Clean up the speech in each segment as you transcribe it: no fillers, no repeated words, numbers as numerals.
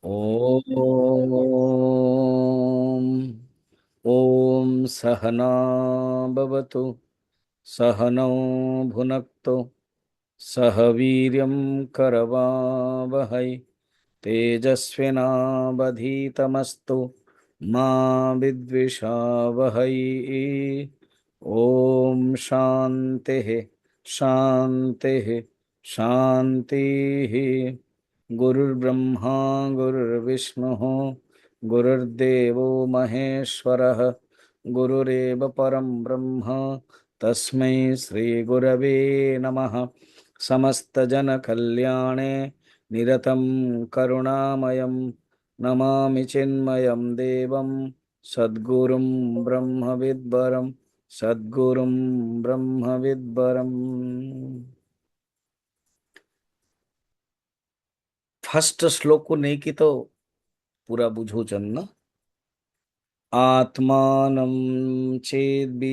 ॐ ॐ सहना भवतु सहनौ भुनक्तु सह वीर्यं करवावहै तेजस्विनावधीतमस्तु मा विद्विषावहै। ॐ शान्तिः शान्तिः शान्तिः। गुरुर्ब्रह्मा गुरुर्विष्णुः गुरुर्देवो महेश्वरः गुरुरेव परं ब्रह्म तस्मै श्रीगुरवे नमः। समस्तजनकल्याणे निरतं करुणामयं नमामि चिन्मयं देवं सद्गुरुं ब्रह्मविद्वरं सद्गुरुं ब्रह्मविद्वरम्। फर्स्ट श्लोक को नहीं की तो पूरा बुझो चन्ना। आत्मानं चेद्विजानीयात्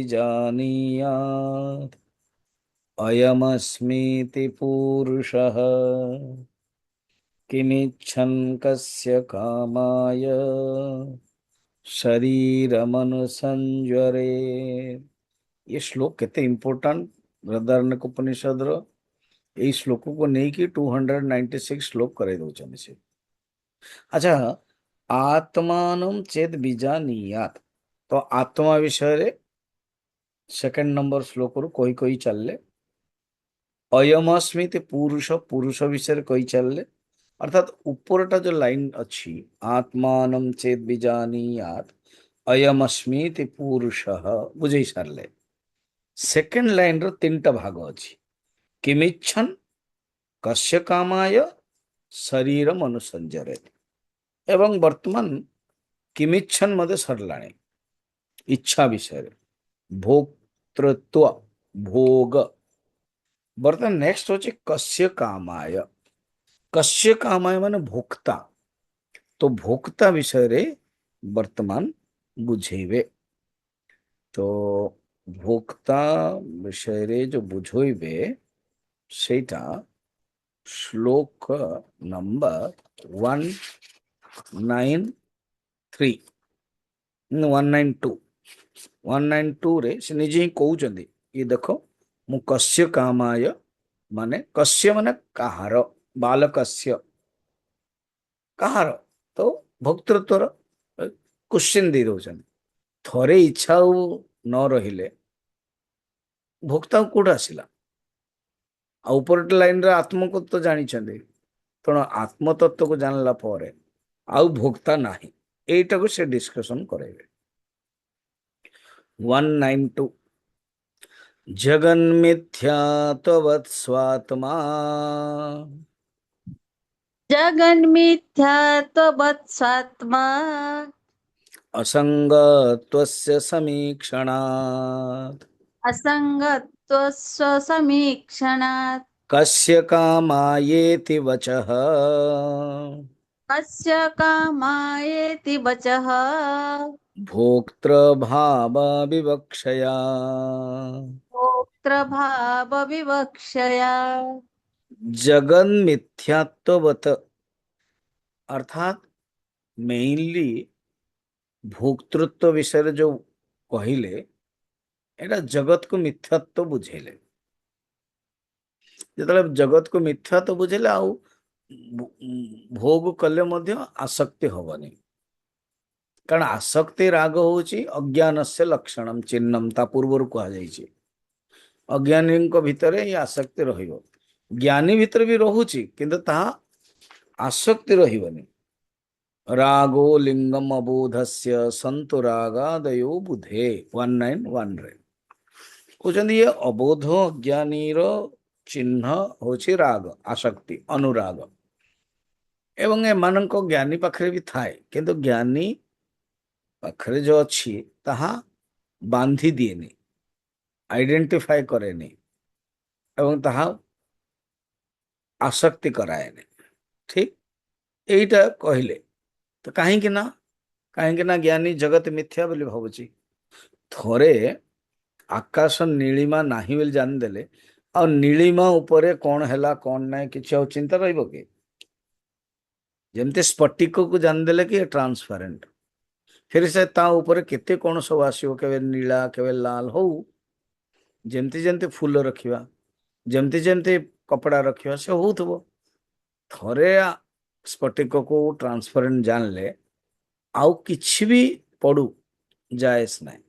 अयमस्मीति पूरुषः किमिच्छन् कस्य कामाय शरीरमनुसंजरे। ये श्लोक केते इंपोर्टेंट बृहदारण्यक उपनिषद रो এই ଶ୍ଲୋକକୁ ନେଇକି 296 ଶ୍ଲୋକ କରେଇ ଦଉଛନ୍ତି ସେ। ଆଚ୍ଛା, ଆତ୍ମାନଂ ଚେତ୍ ବିଜାନୀୟାତ୍, ତ ଆତ୍ମା ବିଷୟରେ ସେକେଣ୍ଡ ନମ୍ବର ଶ୍ଲୋକରୁ କହି କହି ଚାଲିଲେ। ଅୟମସ୍ମିତି ପୁରୁଷ, ପୁରୁଷ ବିଷୟରେ କହି ଚାଲିଲେ। अर्थात ऊपरटा जो लाइन अच्छी आत्मानं चेत बीजानीयात अयमस्मीति पुरुषः बुझे सारे। सेकेंड लाइन रो तीनटा भाग अच्छी किमिच्छन् कस्य कामाय शरीरम अनुसंजरे। एवं वर्तमान किमिच्छन् मध्य सरलाणी इच्छा विषय भोक्तृत्व भोग। वर्तमान नेक्स्ट होची कस्य कामाय। कस्य कामाय माने भोक्ता। तो भोक्ता विषय रे वर्तमान बुझेबे। तो भोक्ता विषय रे जो बुझोइबे सेटा श्लोक नंबर 193 192 192 रे से निजे ही कहउचंदी। ये देखो मु कस्य कामाय माने कस्य माने कहार बालकस्य कहार तो भोक्तृत्वर क्वेश्चन दे दउचंदी। थरे इच्छा न रहिले भोक्ता कोड आसिला। आ ऊपर लाइन रे आत्म को तो जानी छंदे तेणु आत्म तत्व को जानला पर आउ भोक्ता नाही। एटा को से डिस्कशन करेबे। 192 जगन्मिथ्या तवत् स्वात्मा जगन्मिथ्यात्ववत्सात्मा असंगत्वस्य समीक्षणात् असङ्गत्वस्वसमीक्षणात् कस्य कामायेति वचः कस्य कामायेति वचः भोक्तृभाव विवक्षया। भोक्तृभावविवक्षया। जगन मिथ्यात्ववत अर्थात मेनली भोक्तृत्व विषय जो कहले एटा जगत को मिथ्यात्व बुझेले। जिते जगत को मिथ्यात्व बुझेले आउ भोग कले मध्य आसक्ति हबनी। कारण आसक्ति राग होची अज्ञान से लक्षणम चिन्हम ता पूर्वर कहा जाइए। अज्ञानी भितर ये आसक्ति रहिबो। ज्ञानी भीतर भी रहुची किंतु ताहा आसक्ति रहिबनी। रागो लिंगम अबोधस्य संतु रागादयो बुधे 191 रे कहते ये अबोध अज्ञानीर चिन्ह होची राग आसक्ति अनुराग। एवं एमानक ज्ञानी पाखरे भी थाए किंतु ज्ञानी पाखरे जो अच्छी ताहा बांधी दिएनी आइडेंटिफाई करेनी एवं ताहा आसक्ति कराएनी। ठीक एटा कहले तो कहीं ना ज्ञानी जगत मिथ्या बोली भावुची। थरे आकाश नीलिमा नाही बोली जानिदेले आ नीलिमा उपरे कौन हैला कौन नाय किछि चिंता रहिबो कि ଯେମିତି ସ୍ଫଟିକକୁ ଜାଣିଦେଲେ କି ଟ୍ରାନ୍ସପାରେଣ୍ଟ, फिर से ता ऊपर केते कौन सब आसियो, केवे नीला केवे लाल हो, जेमती जेमती फूल रखिवा, जेमती जेमती कपड़ा रखिवा से होउथबो। थरे स्फटिक को ट्रांसपेरेंट जानले आउ किछि भी पड़ू जायस नाही।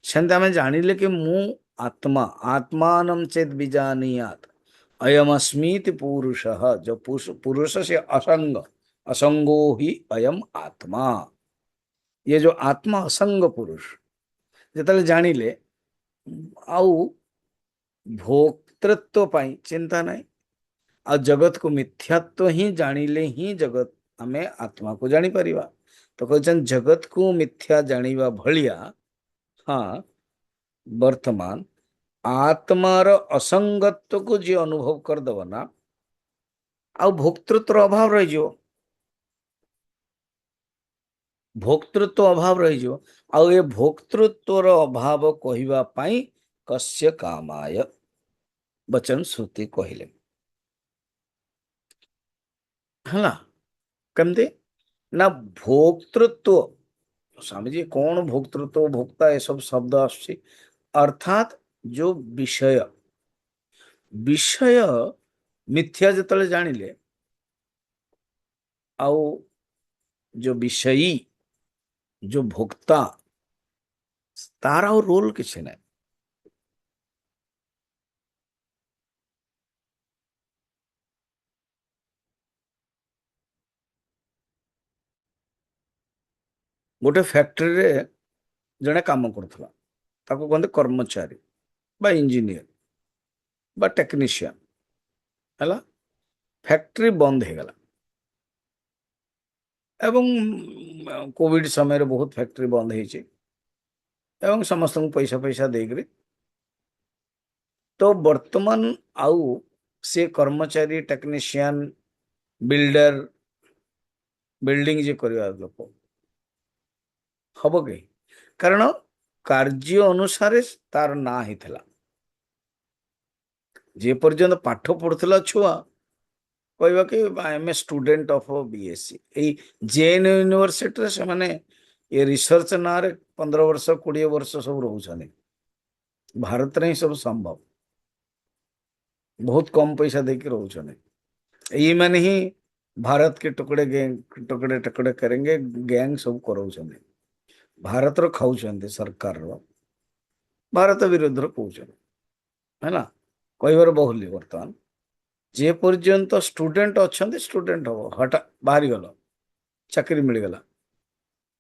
सेंते आमे जानिले कि मु आत्मा आत्मानं चेत विजानीयात अयम अस्मीति पुरुषः, जो पुरुष से असंग, असंगो ही अयम आत्मा। ये जो आत्मा असंग पुरुष जेतले जानिले आउ भोक्तृत्व पाई चिंता नहीं, आ जगत को मिथ्यात्व ही जानिले ही जगत आमे आत्मा को जानी परिवा। तो कहछन जगत को मिथ्या जानिवा भलिया, हाँ वर्तमान आत्मार असंगत्व को जे अनुभव कर दब ना, आ भोक्तृत्व अभाव रही जो, भोक्तृत्व अभाव रही जो, आ ये भोक्तृत्वर अभाव कहिवा पाई कस्य कामाय वचन श्रुति कहले है कमते ना। भोक्तृत्व स्वामी जी कौन भोक्तृत्व भोक्ता ये सब शब्द आसुची, अर्थात जो विषय विषय मिथ्या जतले जानिले आउ जो विषयी जो भोक्ता तार और रोल किसी नहीं। गोटे फैक्ट्री रे जने काम करथला, ताको कहते कर्मचारी बा इंजीनियर बा टेक्नीशियन हैला। फैक्ट्री बंद हो गला एवं कोविड समय रे बहुत फैक्ट्री बंद होइছে एवं समस्त पैसा पैसा देकरी। तो वर्तमान आउ से कर्मचारी टेक्नीशियन बिल्डर बिल्डिंग जे करवा लोक हब के, कारण कार्य अनुसार तार ना हिथला। जे पर्यंत पाठ पढ़ुला छुआ कहवा कि I am a student of BSc a JN university से माने ये रिसर्च ना रे 15 वर्ष 20 वर्ष सब रोचने। भारत रे ही सब संभव, बहुत कम पैसा देके रोचने। ये माने ही भारत के टुकड़े गैंग टुकड़े टुकड़े करेंगे, गैंग सब कराउछने। भारत रो खाउछन्ते सरकार रो, भारत विरुद्ध रो कहउछन है ना। कहबार बहुल्य वर्तमान जे पर्यंत स्टूडेंट अच्छे स्टूडेंट हम हटा बाहरी गल चाकरी मिलगला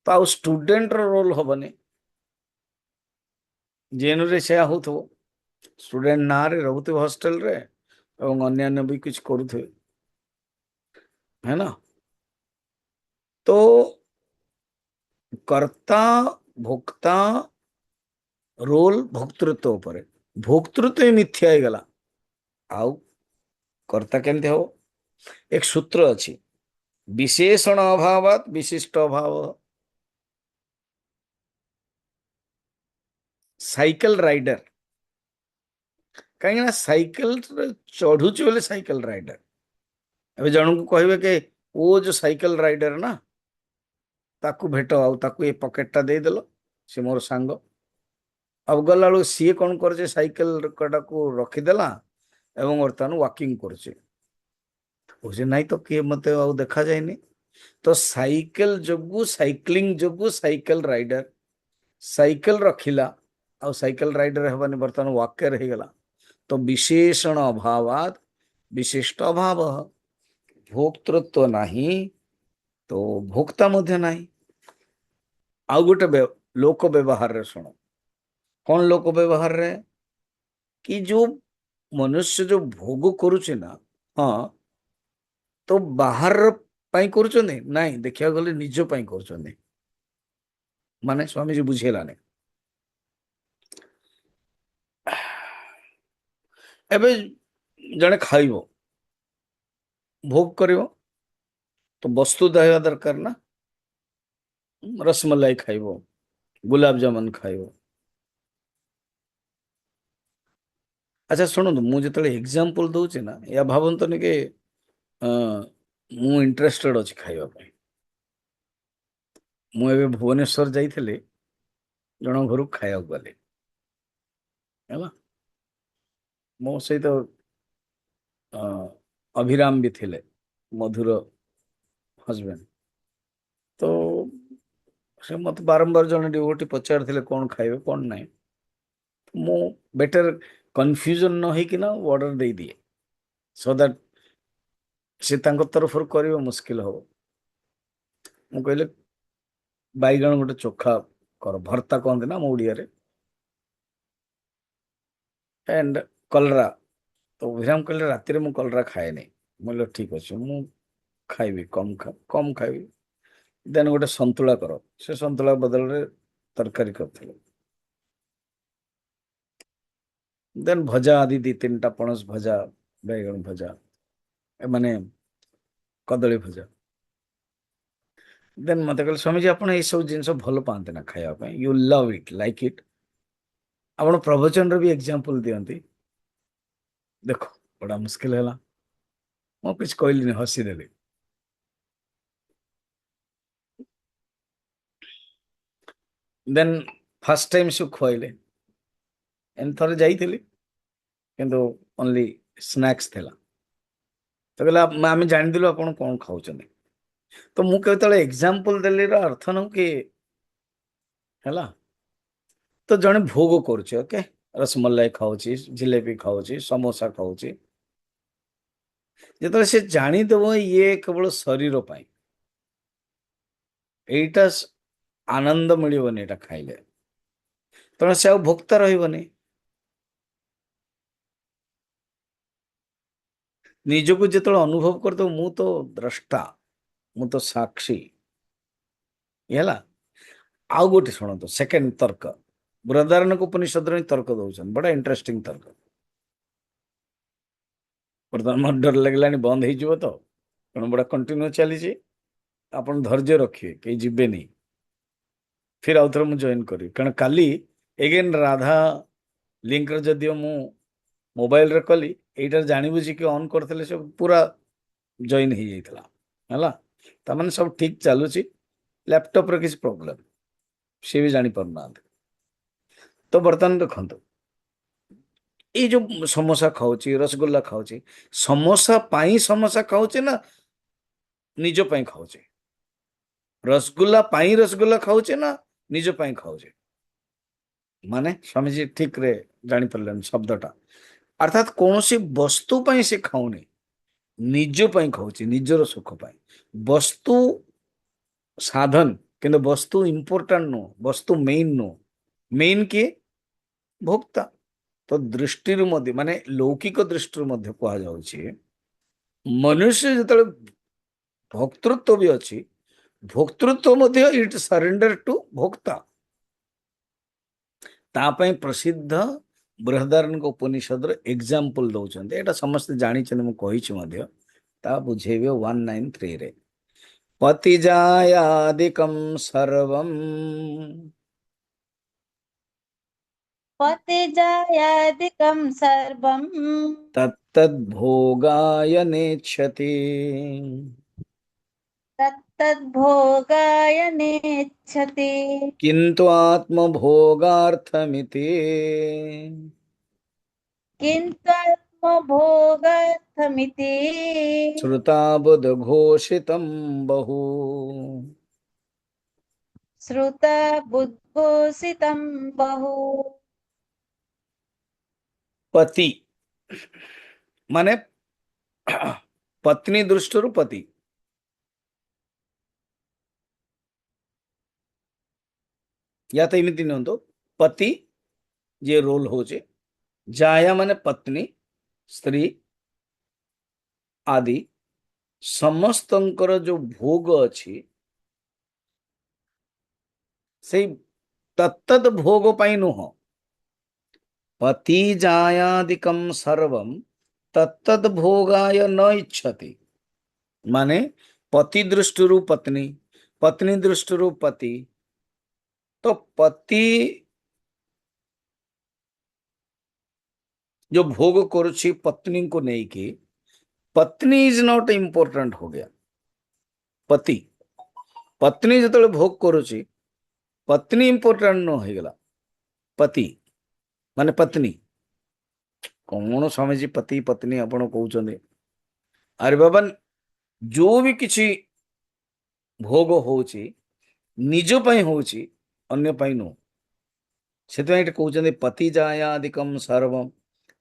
तो आउ स्टूडेंट रोल हेनी। जेन रे से हो स्टूडेंट ना रे रोथे हॉस्टल रे और अन्य भी कुछ करुथे है ना। तो कर्ता भोक्ता रोल भोक्तृत्व उपरे, भोक्तृत्व ही मिथ्या हो गला आउ कर्ता केमते हो। एक सूत्र अच्छी विशेषण अभावात विशिष्ट अभाव। साइकिल राइडर कहीं साइकिल चढ़ुचे बोले साइकिल राइडर। अबे जन को कहे कि वो जो साइकिल राइडर ना ताकू भेट आउ ताकू ये पॉकेटटा दे देलो, से मोर सांग। अब गला बेलू सी कौन करे साइकिल को रखीदेला एवं बर्तमान वाकिंग करे नाई तो किए मत देखा जाए। तो साइकिल जोगु साइक्लिंग जोगु साइकिल राइडर साइकिल रखिला आ साइकिल राइडर हेबानी बर्तमान वाक्य रहीगला। तो विशेषण अभावात विशिष्ट अभाव, भोक्तृत्व नहीं तो भोक्ता मध्य नहीं। आउ गोटे लोक व्यवहार रे सुनो कौन लोक व्यवहार रे कि जो मनुष्य जो भोग करुचे ना, हाँ तो बाहर पाई करुचंदी नहीं, देखिया गले निज पाई करुचंदी। माने स्वामी जी बुझेलाने एबे जने खाइबो भोग करिवो तो वस्तु देवा दरकार ना। रसमलाई खाइबो, गुलाब जामुन खाइबो। अच्छा शुणु मुझे एग्जांपल दौचे ना या भावतनी के ମୁଁ ଇଣ୍ଟରେଷ୍ଟେଡ ଅଛି ଖାଇବା ପାଇଁ। ମୁଁ ଏବେ ଭୁବନେଶ୍ୱର ଯାଇଥିଲି, ଜଣ ଘରକୁ ଖାଇବାକୁ ଗଲି ହେଲା। ମୋ ସହିତ ଅ, ଅଭିରାମ ବି ଥିଲେ, ମଧୁର ହଜବେଣ୍ଡ। ତ ସେ ମତେ ବାରମ୍ବାର ଜଣେ ଡିଭୋଟି ପଚାରିଥିଲେ କଣ ଖାଇବେ କଣ ନାହିଁ। ମୁଁ ବେଟର କନଫ୍ୟୁଜନ ନ ହେଇକି ନା ଅର୍ଡର ଦେଇଦିଏ, ସୋ ଦ୍ୟାଟ ସେ ତାଙ୍କ ତରଫରୁ କରିବ ମୁସ୍କିଲ ହବ। ମୁଁ କହିଲେ ବାଇଗଣ ଗୋଟେ ଚୋଖା କର, ଭର୍ତ୍ତା କହନ୍ତି ନା ଆମ ଓଡ଼ିଆରେ, ଆଣ୍ଡ କଲରା। ତ ଅଭିରାମ କହିଲେ ରାତିରେ ମୁଁ କଲରା ଖାଏନି। ମୁଁ କହିଲି ଠିକ ଅଛି, ମୁଁ ଖାଇବି କମ ଖାଇବି। ଦେନ୍ ଗୋଟେ ସନ୍ତୁଳା କର, ସେ ସନ୍ତୁଳା ବଦଳରେ ତରକାରୀ କରିଥିଲେ। ଦେନ୍ ଭଜା ଆଦି ଦି ତିନିଟା, ପଣସ ଭଜା, ବାଇଗଣ ଭଜା, ମାନେ କଦଳୀ ଭଜା। ଦେନ୍ ମତେ କହିଲେ ସ୍ୱାମୀଜୀ ଆପଣ ଏଇସବୁ ଜିନିଷ ଭଲ ପାଆନ୍ତି ନା ଖାଇବା ପାଇଁ, you love eat like it. ଆପଣ ପ୍ରବଚନର ବି ଏକ୍ସାମ୍ପଲ ଦିଅନ୍ତି। ଦେଖ ବड़ा ମୁସ୍କିଲ ହେଲା, ମୁଁ କିଛି କହିଲିନି, ହସିଦେଲି। ଦେନ୍ ଫାର୍ଷ୍ଟ ଟାଇମ୍ ସେ ଖୁଆଇଲେ। ଏମିତି ଥରେ ଯାଇଥିଲି, କିନ୍ତୁ ଓନ୍ଲି ସ୍ନାକ୍ସ ଥିଲା। ତ କହିଲା ଆମେ ଜାଣିଦେଲୁ ଆପଣ କଣ ଖାଉଛନ୍ତି। ତ ମୁଁ କେତେବେଳେ ଏକ୍ସାମ୍ପଲ ଦେଲିର ଅର୍ଥ ନୁହଁ କି ହେଲା। ତ ଜଣେ ଭୋଗ କରୁଛି, ଓକେ, ରସମଲାଇ ଖାଉଛି, ଜିଲେବି ଖାଉଛି, ସମୋସା ଖାଉଛି। ଯେତେବେଳେ ସେ ଜାଣିଦେବ ଇଏ କେବଳ ଶରୀର ପାଇଁ, ଏଇଟା ଆନନ୍ଦ ମିଳିବନି ଏଇଟା ଖାଇଲେ, ତେଣୁ ସେ ଆଉ ଭୋକ୍ତା ରହିବନି। ନିଜକୁ ଯେତେବେଳେ ଅନୁଭବ କରିଦେବ ମୁଁ ତ ଦ୍ରଷ୍ଟା, ମୁଁ ତ ସାକ୍ଷୀ ହେଲା। ଆଉ ଗୋଟେ ଶୁଣନ୍ତୁ, ସେକେଣ୍ଡ ତର୍କ, ବୃହଦାରଣ୍ୟକ ଉପନିଷଦରେ ହିଁ ତର୍କ ଦଉଛନ୍ତି, ବड़ा ଇଣ୍ଟରେଷ୍ଟିଂ ତର୍କ। ବର୍ତ୍ତମାନ ମୋର ଡର ଲାଗିଲାଣି ବନ୍ଦ ହେଇଯିବ ତ, ତେଣୁ ବड़ा କଣ୍ଟିନ୍ୟୁ ଚାଲିଛି। ଆପଣ ଧୈର୍ଯ୍ୟ ରଖିବେ, କେହି ଯିବେନି। ଫିର ଆଉ ଥରେ ମୁଁ ଜଏନ୍ କରିବି, କାରଣ କାଲି ଏଗେନ୍ ରାଧା ଲିଙ୍କରେ ଯଦିଓ ମୁଁ ମୋବାଇଲରେ କଲି, ଏଇଟାରେ ଜାଣିବୁଝିକି ଅନ୍ କରିଥିଲେ ସବୁ ପୁରା ଜଏନ୍ ହେଇଯାଇଥିଲା ହେଲା। ତାମାନେ ସବୁ ଠିକ ଚାଲୁଛି, ଲ୍ୟାପଟପରେ କିଛି ପ୍ରୋବ୍ଲେମ୍ ସିଏ ବି ଜାଣିପାରୁନାହାନ୍ତି। ତ ବର୍ତ୍ତମାନ ଦେଖନ୍ତୁ, ଏଇ ଯୋଉ ସମୋସା ଖାଉଛି, ରସଗୋଲ୍ଲା ଖାଉଛି, ସମୋସା ପାଇଁ ସମୋସା ଖାଉଛି ନା ନିଜ ପାଇଁ ଖାଉଛି? ରସଗୋଲ୍ଲା ପାଇଁ ରସଗୋଲ୍ଲା ଖାଉଛେ ନା ନିଜ ପାଇଁ ଖାଉଛେ? ମାନେ ସ୍ୱାମୀଜୀ ଠିକରେ ଜାଣିପାରିଲେନି ଶବ୍ଦଟା। ଅର୍ଥାତ୍ କୌଣସି ବସ୍ତୁ ପାଇଁ ସେ ଖାଉନି, ନିଜ ପାଇଁ ଖାଉଛି, ନିଜର ସୁଖ ପାଇଁ। ବସ୍ତୁ ସାଧନ, କିନ୍ତୁ ବସ୍ତୁ ଇମ୍ପୋର୍ଟାଣ୍ଟ ନୁହଁ, ବସ୍ତୁ ମେଇନ୍ ନୁହଁ। ମେଇନ୍ କିଏ? ଭୋକ୍ତା। ତ ଦୃଷ୍ଟିରୁ ମଧ୍ୟ, ମାନେ ଲୌକିକ ଦୃଷ୍ଟିରୁ ମଧ୍ୟ କୁହାଯାଉଛି, ମନୁଷ୍ୟ ଯେତେବେଳେ ଭୋକ୍ତୃତ୍ୱ ବି ଅଛି, ଭୋକ୍ତୃତ୍ୱ ମଧ୍ୟ ଇଟ୍ ସରେଣ୍ଡର ଟୁ ଭୋକ୍ତା। ତା ପାଇଁ ପ୍ରସିଦ୍ଧ ବୃହଦାରଣ୍ୟକ ଉପନିଷଦର ଏକ୍ସାମ୍ପଲ ଦଉଛନ୍ତି, ଏଇଟା ସମସ୍ତେ ଜାଣିଛନ୍ତି, ମୁଁ କହିଛି ମଧ୍ୟ। ତା ବୁଝେଇବେ 193ରେ। ପତିଜାୟାଦିକଂ ସର୍ବମ୍ पतिजायादिकं सर्वं तत्तद्भोगाय नेच्छति, तत्तद्भोगाय नेच्छति। किन्तु आत्मभोगार्थमिति किन्तु आत्मभोगार्थमिति श्रुताबुधघोषितं बहु। श्रुता बुद्घोषितं बहु। पति माने पत्नी दृष्टिରୁ पति, या तो एମିତି ନିଅନ୍ତୁ, पति जे रोल होचे, जाया माने पत्नी, स्त्री आदि ସମସ୍ତଙ୍କର ଯୋଉ ଭୋଗ ଅଛି, ସେଇ ତତ୍ତଦ ଭୋଗ ପାଇଁ ନୁହଁ। पति जायादिकं सर्वं तत्तद भोगाय न इच्छति, माने पति दृष्टिରୁ पत्नी, पत्नी दृष्टिରୁ पति। तो पति जो भोग करुछि पत्नी को नहीं कि, पत्नी इज नॉट इम्पोर्टेंट हो गया। पति पत्नी जो भोग करुची पत्नी इंपोर्टाट न हो गला पति माने पत्नी कौन स्वामीजी पति पत्नी आपण कहते अरे बाबा जो भी किसी भोग होची निज पई होची अन्य पई नु से कहते पति जायादिकम सर्वम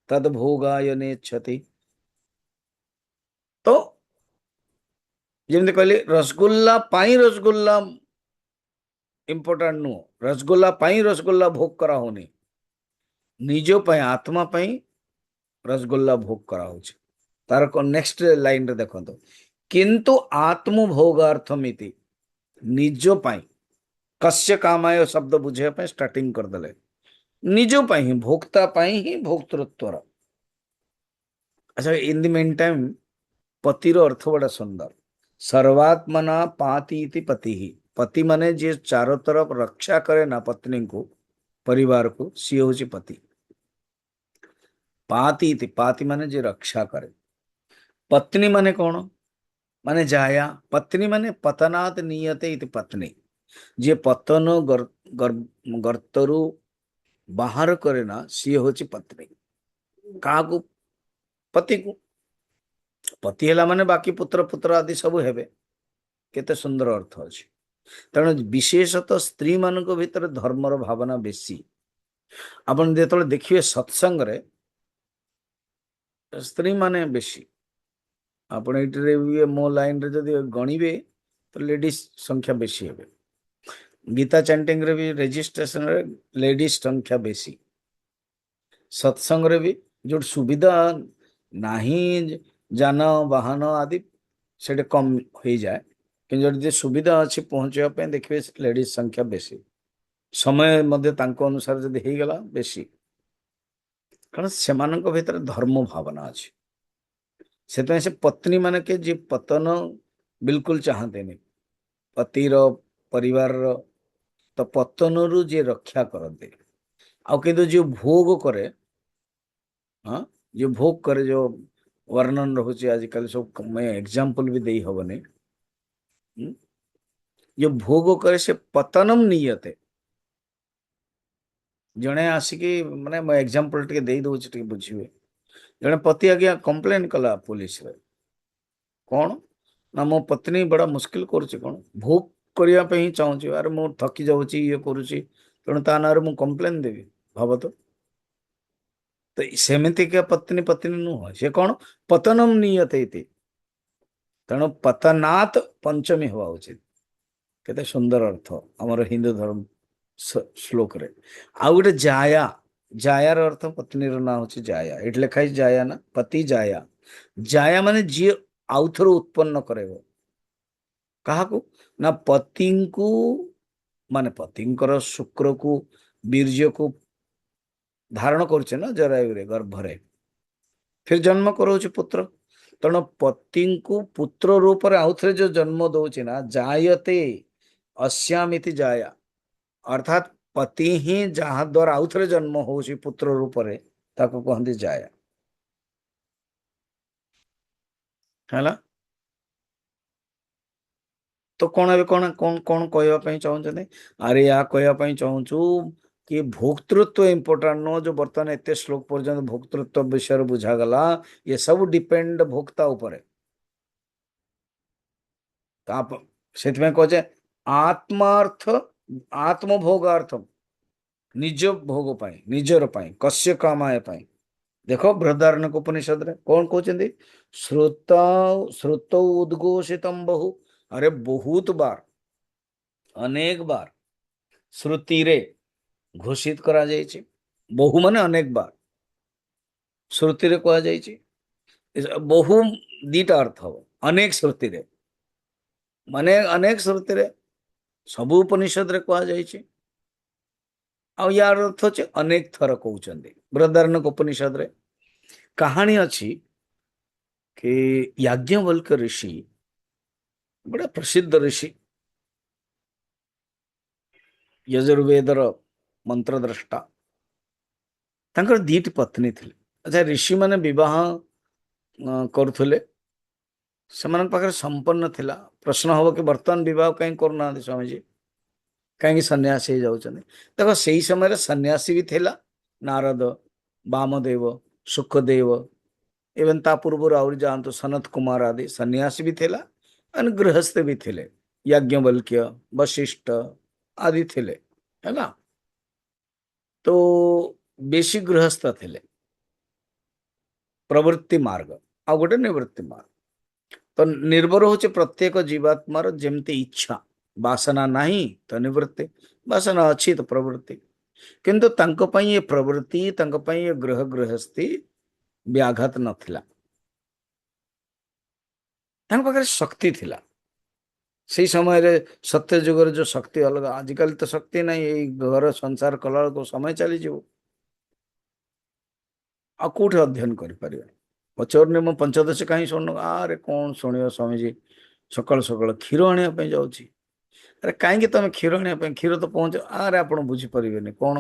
तद भोगाय नेच्छति तो जमी कहले रसगुल्ला पाई रसगुल्ला इंपोर्टाट नुह रसगुल्ला पाई रसगुल्ला भोग करा होनी निज पई आत्मा पई रसगुल्ला भोग करा होची तार नेक्स्ट लाइन रे देखंतो किंतु आत्मभोगार्थमिति निज पई कस्य कामाय शब्द बुझे पे स्टार्टिंग कर दले निज पई ही भोक्ता पई ही भोक्तृत्व अच्छा इन द मेन टाइम पतिर अर्थ बड़ा सुंदर सर्वात्मना पाति इति पति ही पति माने जे चारों तरफ रक्षा करे ना पत्नी को परिवार को सी हूँ पति पाति इति पाति माने जे रक्षा करे पत्नी माने कौन माने जाया पत्नी माने पतनात् नियते इति पत्नी जे पतन गर्तरु बाहर करे ना सी हूँ पत्नी क्या पति को पति है माने बाकी पुत्र पुत्र आदि सब हेबे केते सुंदर अर्थ अच्छे तेणु विशेषतः स्त्री मान भीतर धर्मर भावना बेसी आपण जो देखिए सत्संग रे स्त्री माने बेसी आपण ये मो लाइन रे जदि गणिबे तो लेडीज संख्या बेसी हेबे गीता चैंटिंग रे भी रजिस्ट्रेशन रे लेडीज संख्या बेसी सत्संग रे भी जो सुविधा नहीं जान वाहन आदि से कम हो जाए कि जो सुविधा अच्छी पहुंचे देखिए लेडीज संख्या बेसी समय मध्य अनुसार जब हो गला बेसी कारण से भीतर धर्म भावना अच्छी से पत्नी मान के जी पतन बिल्कुल चाहते नहीं पतिर परिवार तो पतन रु जे रक्षा करते आउ किंतु जो भोग करे हाँ जो भोग करे जो वर्णन रोचे आजिकल सब मैं एग्जाम्पल भी दे हबनी जो भोग करे से पतनम नियते जड़े आसिकी माने मैं एग्जाम्पल टे दे दूचे बुझे जड़े पति आज्ञा कंप्लेन कला पुलिस रे कौन ना मो पत्नी बड़ा मुस्किल करुच्ची कौन भोग करने ही चाहूँ अरे मु थकी जाऊँगी ये करुच्ची तेणु ता ना मु कंप्लेन देवी भाव तो सेमती क्या पत्नी पत्नी नुह से कौन पतनम नियते तेणु पतनात् पंचमी हवा उचित केते सुंदर अर्थ आमर हिंदू धर्म श्लोक रे आ गोटे जाया जायार अर्थ पत्नी ना हूँ जाया ये लिखाई जाया ना पति जाया जाया माने जी आउथर उत्पन्न करे क्या ना पति को माने पतिंकर शुक्र को वीर्य को धारण करुचे ना जरायु रे गर्भ रे फिर जन्म करोचे पुत्र तेणु पति को पुत्र रूप रे आउथरे जो जन्म दौचे ना जायते अस्यामिति जाया अर्थात पति ही जहाँ द्वारा आउथरे जन्म हो पुत्र रूप रे ताको कहते जाया है तो कौन ए कौन कौन कौन कहवाई चाहते अरे या कहवाई चाहूँ कि भोक्तृत्व इंपोर्टाट नो जो बर्तमान एत श्लोक पर्यंत भोक्तृत्व विषय बुझागला ये सब डिपेंड भोक्ता उपरे से कहे आत्मार्थ आत्मभोगार्थम निज भोग पाई निजर पाई कस्य कामाय पाई देखो बृहदारण्यक उपनिषद रे कौन कहते श्रुत उद्घोषितम बहु अरे बहुत बार अनेक बार श्रुति रे घोषित करा जाइए बहु माने अनेक बार श्रुति रे कहा जाइए बहु दीटा अर्थ हो अनेक श्रुति रे माने अनेक श्रुति रे सब उपनिषद रे कहा जाइए आ यार अर्थ अच्छे अनेक थर कहते बृहदारण्यक उपनिषद रे कहानी अच्छी कि याज्ञवल्क्य ऋषि बड़ा प्रसिद्ध ऋषि यजुर्वेदर मंत्रद्रष्टा तांकर दीट पत्नी थी अच्छा ऋषि माने विवाह करुले ସେମାନଙ୍କ ପାଖରେ ସମ୍ପନ୍ନ ଥିଲା। ପ୍ରଶ୍ନ ହବ କି ବର୍ତ୍ତମାନ ବିବାହ କାହିଁ କରୁନାହାନ୍ତି ସ୍ୱାମୀଜୀ, କାହିଁକି ସନ୍ନ୍ୟାସୀ ହେଇଯାଉଛନ୍ତି? ଦେଖ ସେଇ ସମୟରେ ସନ୍ନ୍ୟାସୀ ବି ଥିଲା, ନାରଦ, ବାମଦେବ, ସୁଖଦେବ, ଇଭେନ୍ ତା ପୂର୍ବରୁ ଆହୁରି ଯାଆନ୍ତୁ ସନତ କୁମାର ଆଦି ସନ୍ନ୍ୟାସୀ ବି ଥିଲା, ଗୃହସ୍ଥ ବି ଥିଲେ, याज्ञवल्क्य, वशिष्ठ आदि थिले, है ना। तो बेसी गृहस्थ थिले, प्रवृत्ति मार्ग आ गोटे निवृत्ति मार्ग। तो निर्भर होचे प्रत्येक जीवात्मार जेमती इच्छा, वासना नहीं तो निवृत्ति, वासना अच्छी तो प्रवृत्ति। किंतु तांको पई ये प्रवृत्ति, तांको पई ये गृह गृहस्थी व्याघात नथिला, तांको पाखरे शक्ति थिला। सेई समय रे सत्य जुगर जो शक्ति अलग, आजिकल तो शक्ति नहीं, यही घर संसार कला को समय चली जीव आ कोठे अध्ययन करि परिबे। पचौर मो पंचदश कहीं शुण, अरे कौन शुणियो स्वामीजी, सकाल सकाल क्षीर आने जाऊँगी। अरे कहीं तुम क्षीर आने, क्षीर तो पहुंच, अरे आप बुझीपारे कौन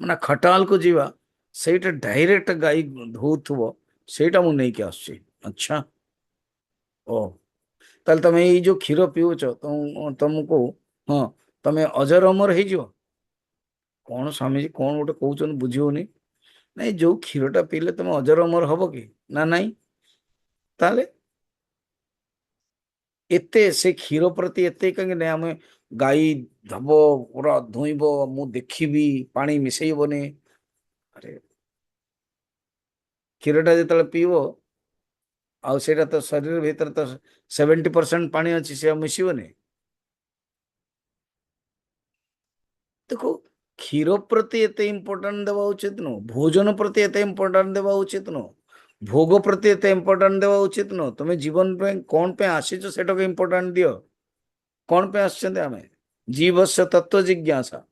मैंने खटाल को जीवा, सेटा डायरेक्ट गाई धोथुव, सेटा मु नहीं के आसुची। अच्छा ओ, ताल तुम ये जो क्षीर पीऊच तुमको, हाँ तुम अजर अमर हो कौन स्वामीजी, कौन गोटे कहते बुझीनी, नहीं जो क्षीरटा पीले तुम अजर अमर हम कि ना नहीं, ताले एते से क्षीर प्रति एते कहीं नहीं, आम गाई धब पूरा धोइब, मु देखी पानी मिसेबनी। अरे क्षीरटा जो पीब आटा तो शरीर भीतर तो 70% पानी अच्छी से मिसबनी। देखो क्षीर प्रति एते इम्पोर्टाट देवा उचित नु, भोजन प्रति एते इम्पोर्टाट देवा उचित नु, भोग प्रति एते इम्पोर्टाट देवा उचित नु। तुम जीवन पे कौन पे आसीच सेटा को इम्पोर्टाट दियो, कौन पे आसछन्ते आमे, जीवस्य तत्व जिज्ञासा,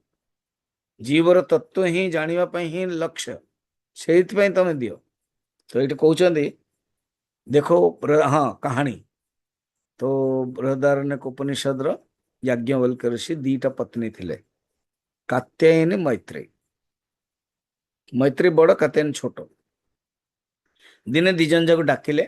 जीवर तत्व ही जानिबा पई ही लक्ष्य, सेहित पई तमे दियो। तो ये कहउछन्ती देखो हाँ कहानी, तो बृहदारण्यक उपनिषद रो याज्ञवल्क्य ऋषि दीटा पत्नी थिले, कात्यायनी मैत्री, मैत्री बड़ कात्यायनी छोट। दिने दिजन जाक डाकिले,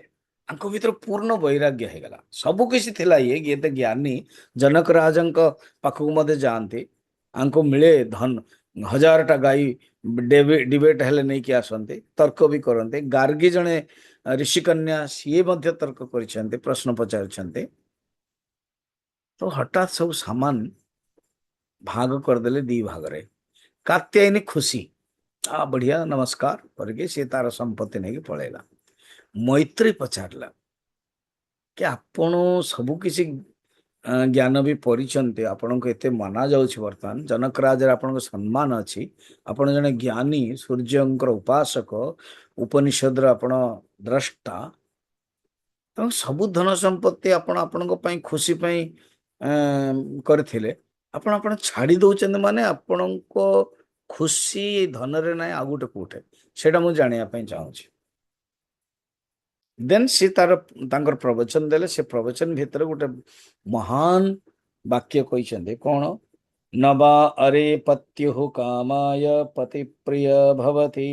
आंको भीतर पूर्ण वैराग्य हो गला, सबु किसी थिला, ये तो ज्ञानी जनक राजंक पाखक मध्य जाती, आंको मिले धन 1000टा गाई डिबेट हेले नहीं कि आसंती, तर्क भी करते। गार्गी जने ऋषिकन्या सी मध्य तर्क कर प्रश्न पचार, तो हठात सब सामान भाग करदे दी भाग रे। कात्यायनी खुशी, आ बढ़िया नमस्कार करके सी तार संपत्ति नहीं पलैला। मैत्री पचारला कि आपण सबु किसी ज्ञान भी पढ़ी, आपण को एते माना जाउछि, वर्तमान जनक राज आपण सम्मान अच्छी, आपण जने ज्ञानी सूर्यंकर उपासक, उपनिषद आपण द्रष्टा, तो सबु धन संपत्ति आपण आपण खुशी पई करथिले, आपण आपण छाड़ी दउछन, माने आपण को खुशी धन रे नाही आ गुटे कोठे, सेटा मु जानिया पई चाहूछि। देन सी तार तांकर प्रवचन देले, से प्रवचन भीतर गोटे महान वाक्य कहते कौन, नवा अरे पत्यु कामाय पति प्रिय भवति,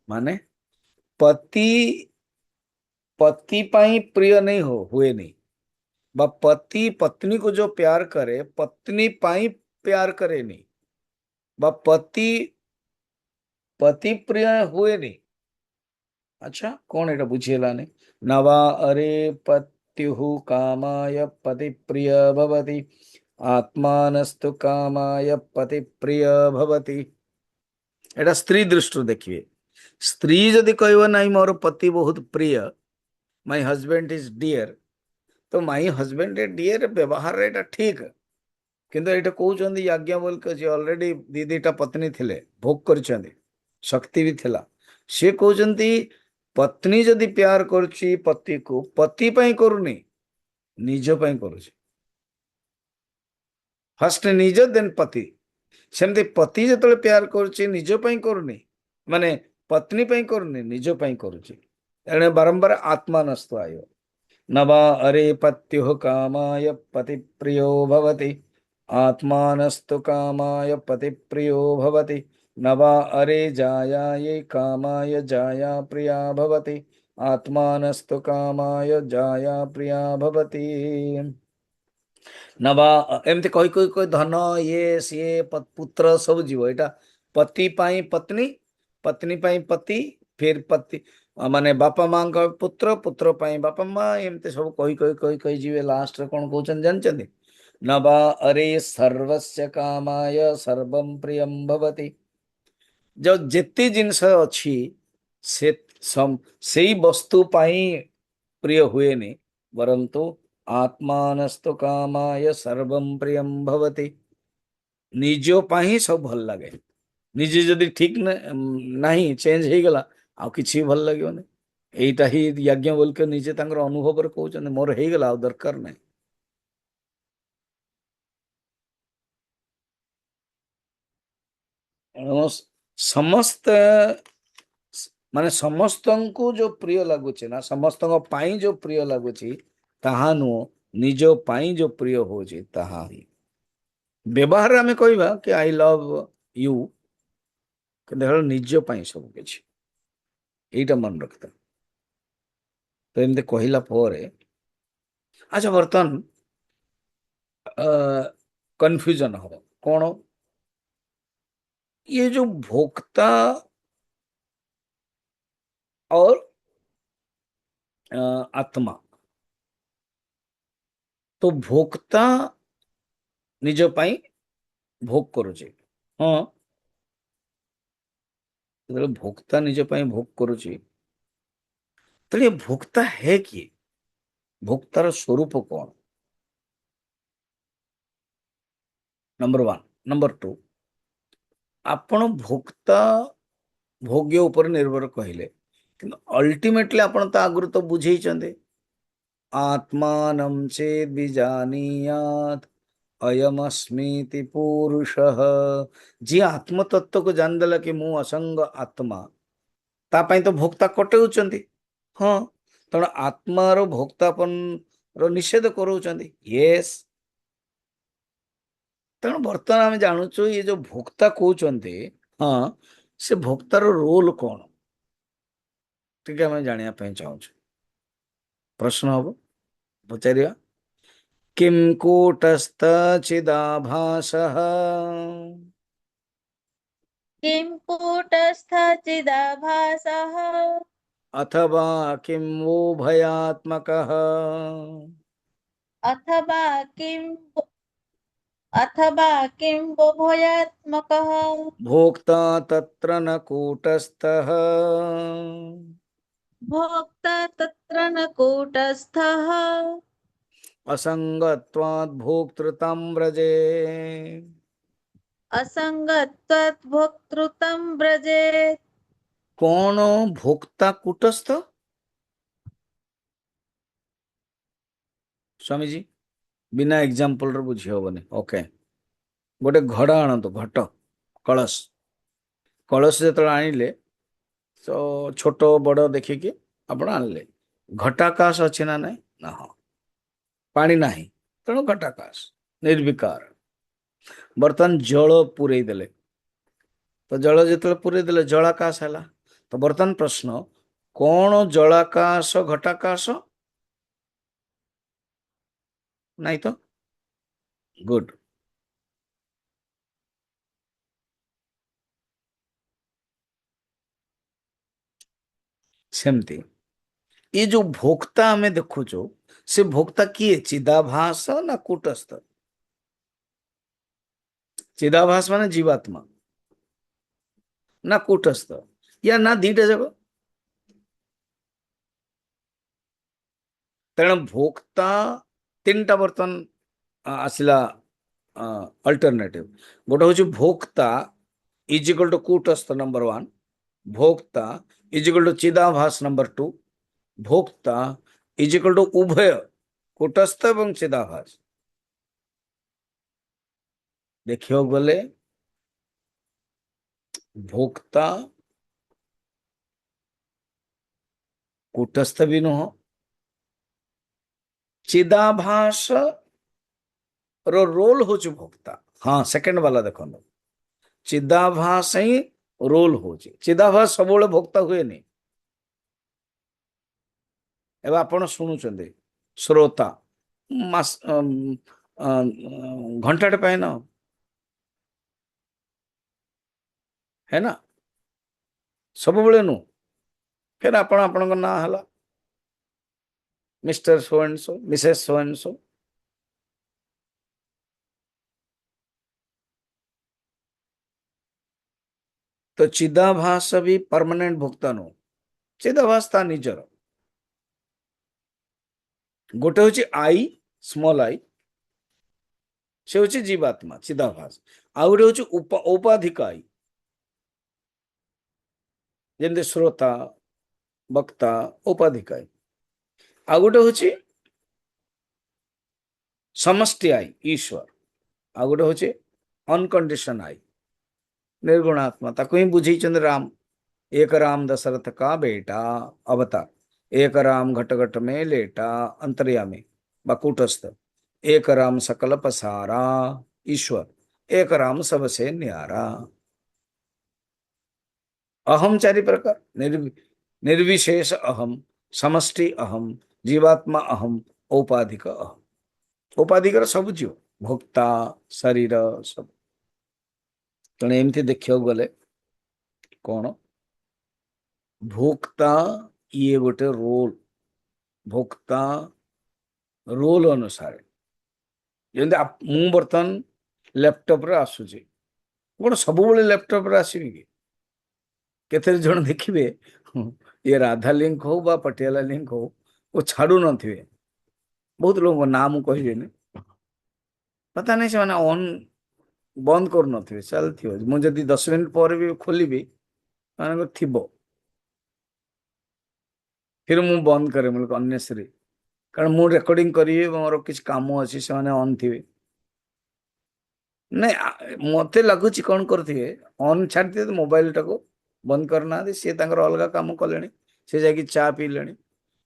माने पति पति पाई प्रिय नहीं हुए नहीं, बा पति पत्नी को जो प्यार करे पत्नी पाई प्यार करे नहीं, बा पति पति प्रिय हुए नहीं। अच्छा कौन एटा बुझेलानी, नवा अरे पत्यु कामाय पति प्रिय भवति, आत्मानस्तु कामाय पति प्रिय भवति। एटा स्त्री दृष्टि देखिए, स्त्री जदि कहब नहीं मोर पति बहुत प्रिय, माय हस्बैंड इज डियर, तो माय हस्बैंड इज डियर व्यवहार एटा ठीक, किंतु एटा कहउछन्ती याज्ञवल्क्य जे ऑलरेडी दी दीटा पत्नी थिले, भोग करछन्ती, शक्ति भी थिला, से कहउछन्ती पत्नी जदि प्यार करुची पति को, पति पई करूनी, निज पई करुची। फर्स्ट निज देन पति, सेमती पति जतले प्यार करुची निज पई करूनी, माने पत्नी पई करूनी, निज पई करुची। एणे बारंबार आत्मानस्तु आयो, नवा अरे पत्यु कामाय पति प्रियो भवति, आत्मानस्तु कामाय पति प्रियो भवति, नवा अरे जायायै कामाय जाया प्रिया भवति, आत्मानस्तु कामाय जाया प्रिया भवति नवा एमती कही कही कही धन ये सीए पुत्र सब जीव एटा पति पाई पत्नी पत्नी पाई पति फिर पति माने बापा माँ का पुत्र पुत्र पाई बापा माँ एमती सब कही कही कही कही जीवे लास्ट रे कौन कहउछन जानचंदी नवा अरे सर्वस्य कामाय सर्वं प्रियं भवति जो जेते जिनस अछि से सेई वस्तु पाई प्रिय हुएनि वरंतु आत्मानस्तु कामाय सर्वं प्रियं भवति निज पाई सब भल लगे निजे जदि ठीक नहीं चेंज हो गला आ किछि भल लगियोनी एटा ही यज्ञ बोल के निजे तांकर अनुभव रे कहउछन मोर हो गला आ दरकार नहीं समस्त माने समस्तंको जो प्रिय लगुचे ना समस्तंको पाई जो प्रिय लगुची ताहा नुह निज पाई जो प्रिय होची ताहा ही व्यवहार आमे कहबा कि आई लव यू देखो निज पाई सब किछि एटा मन रखता तो एमते कहिला परे अच्छा बर्तन कंफ्यूजन हो कौन ये जो भोक्ता और आत्मा तो भोक्ता निज पाई भोग करुचे हाँ जेତେବେଳେ भोक्ता निज पाई भोग करुचे तो ये भोक्ता है किए भोक्तार स्वरूप कौन नंबर वन नंबर टू आपण भोक्ता भोग्य ऊपर निर्भर कहले किंतु अल्टीमेटली आपण तो आगुरी तो बुझेइचंदे आत्मानं चेद विजानीयात अयमस्मीति पुरुषः जी आत्म तत्व को जान देला कि मु असंग आत्मा ता पाई तो भोक्ता कटेउचंदी हाँ तेणु आत्मार भोक्तापन रो निषेध करौचंदी यस तेणु बर्तमान आम जानूचु ये जो भोक्ता कहते हाँ से भोक्तार रोल कौन ठीक है जानिया चाहूँ प्रश्न हम पचार किम कूटस्थ चिदाभासः किं कूटस्थचिदाभासः अथवा किम वो भयात्मकः अथवा किं अथवा किं वो भयात्मकः भोक्ता तत्र न कूटस्थः भोक्ता तत्र न कूटस्थः असंगत्वात् भोक्तृतं व्रजे असंगत्वात् भोक्तृतं व्रजेत् कौन भोक्ता कूटस्थ स्वामी जी बिना एग्जांपल रो बुझी होबने ओके गोटे घड़ा आणतो घट कलश कलश जेतले आनिले तो छोट बड़ देखिके आपण आनले घटाकाश अछि ना नहीं ना हाँ पानी नाही तेणु घटाकाश निर्विकार बर्तमान जल पूरे देले तो जल जेतले पूरे देले जलाकाश हैला तो बर्तमान प्रश्न कौन जलाकाश घटाकाश नहीं तो गुड सेमती ये जो भोक्ता हमें देखुचो से भोक्ता किए चिदाभास ना कूटस्थ चिदाभास माने जीवात्मा ना कूटस्थ या ना दीटा जगह तेणु भोक्ता तीन टा बर्तन आसला अल्टरनेटिव गोटे हूँ भोक्ता इज इक्वल टू कूटस्थ नंबर वन भोक्ता इज इक्वल टू चिदाभास नंबर टू भोक्ता इज इक्वल टू उभय कूटस्थ एवं चिदाभास देखियो गले भोक्ता कूटस्थ भी नुह चिदाभास रो रोल हो भोक्ता हाँ सेकंड वाला देखो चिदाभास ही रोल हो चिदाभास सब भोक्ता हुए नहीं ଏବେ ଆପଣ ଶୁଣୁଛନ୍ତି ଶ୍ରୋତା ମାସ ଘଣ୍ଟାଟେ ପାଇଁ ନା है ना ସବୁବେଳେ ନୁ ଫେର ଆପଣ ଆପଣଙ୍କ ନାଁ ହେଲା mister so and so Mrs so and so तो चिदाभास भी परमानेंट भोक्ता नु चिदाभास ता निजर गोटे हूँ आई स्मॉल आई से हूँ जीवात्मा चिदाभास आउ गोटे हूँ औपाधिक आई जेमती श्रोता वक्ता औपाधिक आई आउ गोटे हूँ समष्टि आई ईश्वर आउ गोटे हूँ अनकंडीशन आई निर्गुणात्मा ताको ही बुझी राम एक राम दशरथ का बेटा अवतार एक राम घट घट में लेटा अंतर्यामी बकूटस्थ एक राम सकल पसारा ईश्वर एक राम सबसे न्यारा अहम चारि प्रकार निर्विशेष अहम समष्टि अहम जीवात्मा अहम औपाधिक अहम औपाधिक सब जीव भोक्ता शरीर सब तेणु एमती देखा गले कौन भोक्ता ये गोटे रोल भोक्ता रोल अनुसार जमी मु बर्तमान लैपटॉप रे आसुची गोटे सब लैपटॉप रे आसबि कि केते जन देखिए ये राधा लिंक हो बा पटियाला लिंक हो वो छाड़ू नथिबे बहुत लोग नाम कहबेनि पता नहीं से ऑन बंद कर नथिबे चलथिबो मुझे 10 मिनट पर भी खोलिबी माने थिबो फिर मु बंद करे मुझे अनेसरी कारण मु रेकर्डिंग करी मोर किसी काम अच्छी से ऑन थे नहीं मत लगुच कौन करते ऑन छाड़ दिए मोबाइल टाको बंद करना सी अलग काम कले सी जा चा पीले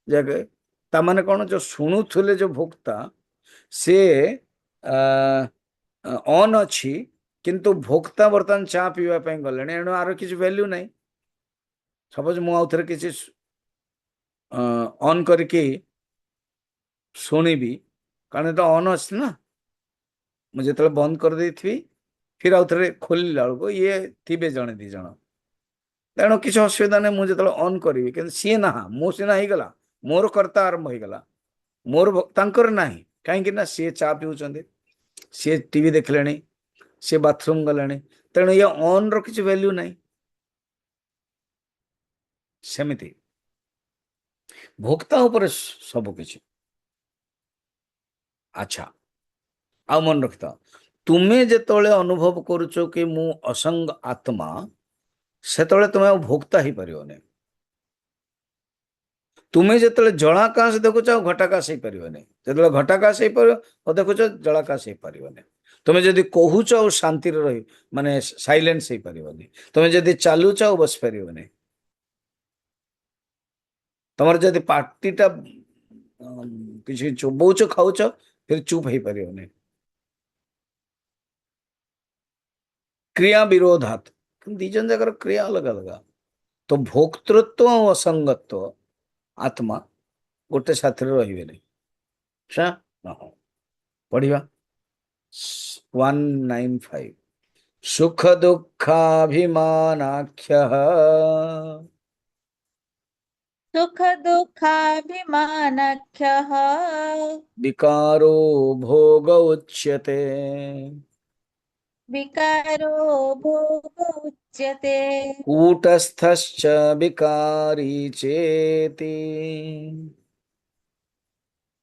जाके ताने कौन जो शुणुले जो भोक्ता सी ऑन अच्छी किंतु भोक्ता बर्तमान चा पीवाई गले एणु आर किसी वैल्यू ना सपोज मुझे किसी ऑन करके शुणिबी कारण तो ऑन अच्छी ना मुझे जो बंद कर दे थी फिर आउ थे खोलला बेलू ये थे जड़े दी जन तेणु किसी असुविधा नहीं मुझे जो ऑन करी कि सी ना मु सीना हो गला मोर कर्ता आरंभ हो गला मोर तांकर ना कहीं ना सी चा पीउछंदे सी टीवी देखले सी बाथरूम गले तेणु ये ऑन रो किसी वैल्यू नहीं सेमिति भोक्ता उपर सब किछि अच्छा आ मन रखता तुम्हें जिते अनुभव करुच कि मु असंग आत्मा से तुम्हें भोक्ता ही पारिबने तुम्हें जिते जलाकाश देखुच घटाकाश हो पारे जो घटाकाश हो पार देखुच जलाकाश हो पारे तुम्हें जदि कहूच आ शांति रही माने साइलेंस हो पारे तुम्हें जदि चलुच आ बस पारे तुम जदि पार्टीटा किसी चुबौच खाऊच फिर चुप हो पारे क्रिया विरोधात दीजन जगह क्रिया अलग अलग तो भोक्तृत्व और असंगत्व आत्मा गोटे साथी रही पढ़िया 195 सुख दुखाभिमानाख्य सुख दुःखाभिमानख्यः विकारो भोग उच्यते विकारो भोग उच्यते कूटस्थश्च विकारी चेति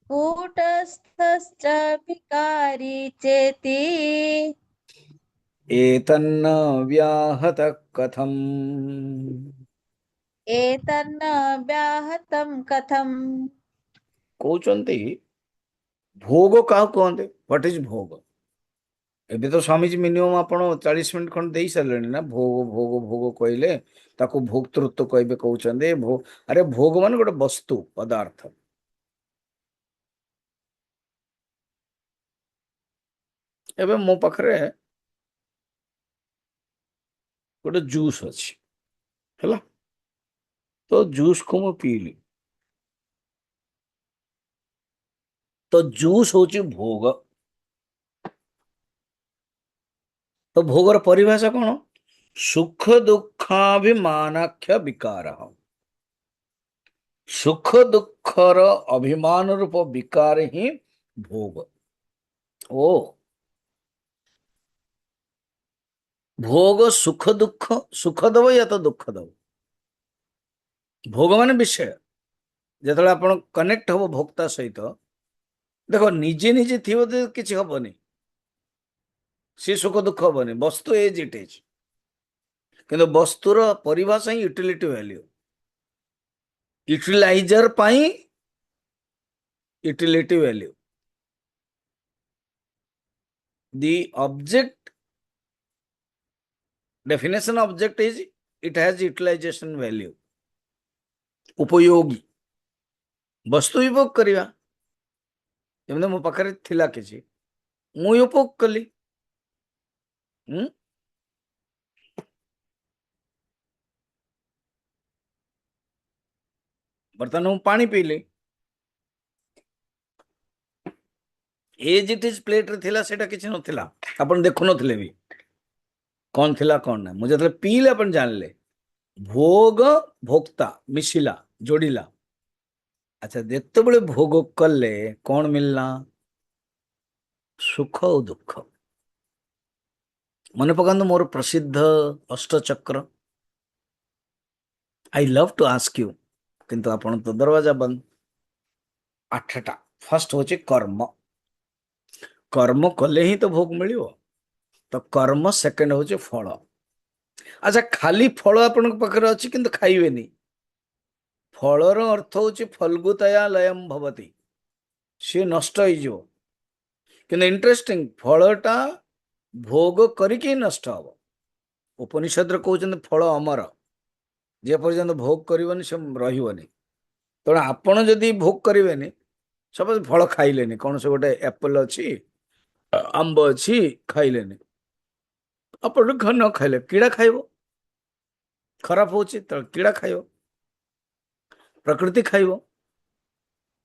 कूटस्थश्च विकारी चेति एतन्न व्याहत कथम् एतन्न व्याहतं कथम् कहते भोग क्या कहते व्हाट इज भोग एबे तो स्वामीजी मिनिमम आपण 40 मिनट खंड दे सारे ना भोग भोग भोग कहले ताको भोक्तृत्व कहबे कहउचंदे भोग अरे भोग मान गोटे वस्तु पदार्थ एबे मो पाखरे गोटे जूस अच्छी है तो जूस को मु पीली तो ଜୁସ୍ ହଉଛି ଭୋଗ। ତ ଭୋଗର ପରିଭାଷା କଣ? ସୁଖ ଦୁଃଖାଭିମାନାଖ୍ୟ ବିକାର। ସୁଖ ଦୁଃଖର ଅଭିମାନ ରୂପ ବିକାର ହିଁ ଭୋଗ। ଓ ଭୋଗ ସୁଖ ଦବ ୟା ତ ଦୁଃଖ ଦବ। ଭୋଗ ମାନେ ବିଷୟ। ଯେତେବେଳେ ଆପଣ କନେକ୍ଟ ହବ ଭୋକ୍ତା ସହିତ, ଦେଖ ନିଜେ ନିଜେ ଥିବ ତ କିଛି ହବନି, ସେ ସୁଖ ଦୁଃଖ ହବନି, ବସ୍ତୁ ଏଜ୍ ଇଟ୍ ଇଜ୍। କିନ୍ତୁ ବସ୍ତୁର ପରିଭାଷା ହିଁ ୟୁଟିଲିଟି ଭ୍ୟାଲ୍ୟୁ। ୟୁଟିଲାଇଜର ପାଇଁ utility value. The object definition object is it has utilization value। ଉପଯୋଗୀ ବସ୍ତୁ ଉପଭୋଗ କରିବା। ଯେମିତି ମୋ ପାଖରେ ଥିଲା କିଛି, ମୁଁ ଉପଭୋଗ କଲି। ବର୍ତ୍ତମାନ ମୁଁ ପାଣି ପିଇଲି, ଏଜ୍ ଇଟ୍ ଇଜ୍ ପ୍ଲେଟରେ ଥିଲା, ସେଇଟା କିଛି ନଥିଲା, ଆପଣ ଦେଖୁନଥିଲେ ବି କଣ ଥିଲା କଣ ନାହିଁ। ମୁଁ ଯେତେବେଳେ ପିଇଲେ ଆପଣ ଜାଣିଲେ। ଭୋଗ ଭୋକ୍ତା ମିଶିଲା, ଯୋଡ଼ିଲା। ଆଚ୍ଛା, ଯେତେବେଳେ ଭୋଗ କଲେ କଣ ମିଳିଲା? ସୁଖ ଓ ଦୁଃଖ। ମନେ ପକାନ୍ତୁ ମୋର ପ୍ରସିଦ୍ଧ ଅଷ୍ଟଚକ୍ର। I love to ask you, କିନ୍ତୁ ଆପଣ ତ ଦରୱାଜା ବନ୍ଦ। 8ଟା। ଫାର୍ଷ୍ଟ ହଉଛି କର୍ମ। କର୍ମ କଲେ ହିଁ ତ ଭୋଗ ମିଳିବ। ତ କର୍ମ ସେକେଣ୍ଡ ହଉଛି ଫଳ। ଆଚ୍ଛା, ଖାଲି ଫଳ ଆପଣଙ୍କ ପାଖରେ ଅଛି କିନ୍ତୁ ଖାଇବେନି, ଫଳର ଅର୍ଥ ହଉଛି ଫଲ୍ଗୁତୟା ଲୟମ୍ ଭବତି, ସିଏ ନଷ୍ଟ ହେଇଯିବ। କିନ୍ତୁ ଇଣ୍ଟରେଷ୍ଟିଂ, ଫଳଟା ଭୋଗ କରିକି ନଷ୍ଟ ହବ। ଉପନିଷଦରେ କହୁଛନ୍ତି ଫଳ ଅମର, ଯେ ପର୍ଯ୍ୟନ୍ତ ଭୋଗ କରିବନି ସେ ରହିବନି। ତେଣୁ ଆପଣ ଯଦି ଭୋଗ କରିବେନି, ସପୋଜ ଫଳ ଖାଇଲେନି, କୌଣସି ଗୋଟେ ଆପଲ ଅଛି, ଆମ୍ବ ଅଛି, ଖାଇଲେନି, ଆପଣ ନ ଖାଇଲେ କିଡ଼ା ଖାଇବ, ଖରାପ ହଉଛି, ତ କିଡ଼ା ଖାଇବ, ପ୍ରକୃତି ଖାଇବ।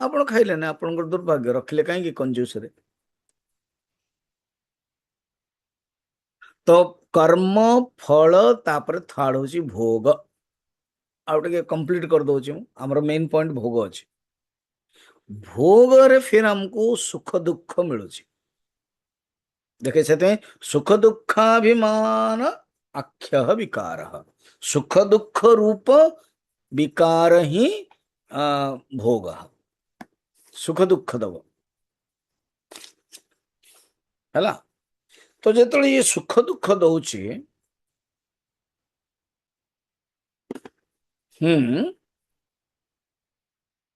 ଆପଣ ଖାଇଲେନି, ଆପଣଙ୍କର ଦୁର୍ଭାଗ୍ୟ, ରଖିଲେ କାହିଁକି କଞ୍ଜୁସରେ। ତ କର୍ମ, ଫଳ, ତାପରେ ଥାର୍ଡ ହଉଛି ଭୋଗ। ଆଉ ଟିକେ କମ୍ପ୍ଲିଟ କରିଦଉଛି ମୁଁ। ଆମର ମେନ୍ ପଏଣ୍ଟ ଭୋଗ ଅଛି। ଭୋଗରେ ଫିର ଆମକୁ ସୁଖ ଦୁଃଖ ମିଳୁଛି। ଦେଖେ, ସେଥିପାଇଁ ସୁଖ ଦୁଃଖାଭିମାନ ଆଖ୍ୟ ବିକାର। ସୁଖ ଦୁଃଖ ରୂପ ବିକାର ହିଁ ଭୋଗ। ସୁଖ ଦୁଃଖ ଦବ ହେଲା। ତ ଯେତେବେଳେ ଇଏ ସୁଖ ଦୁଃଖ ଦଉଛି,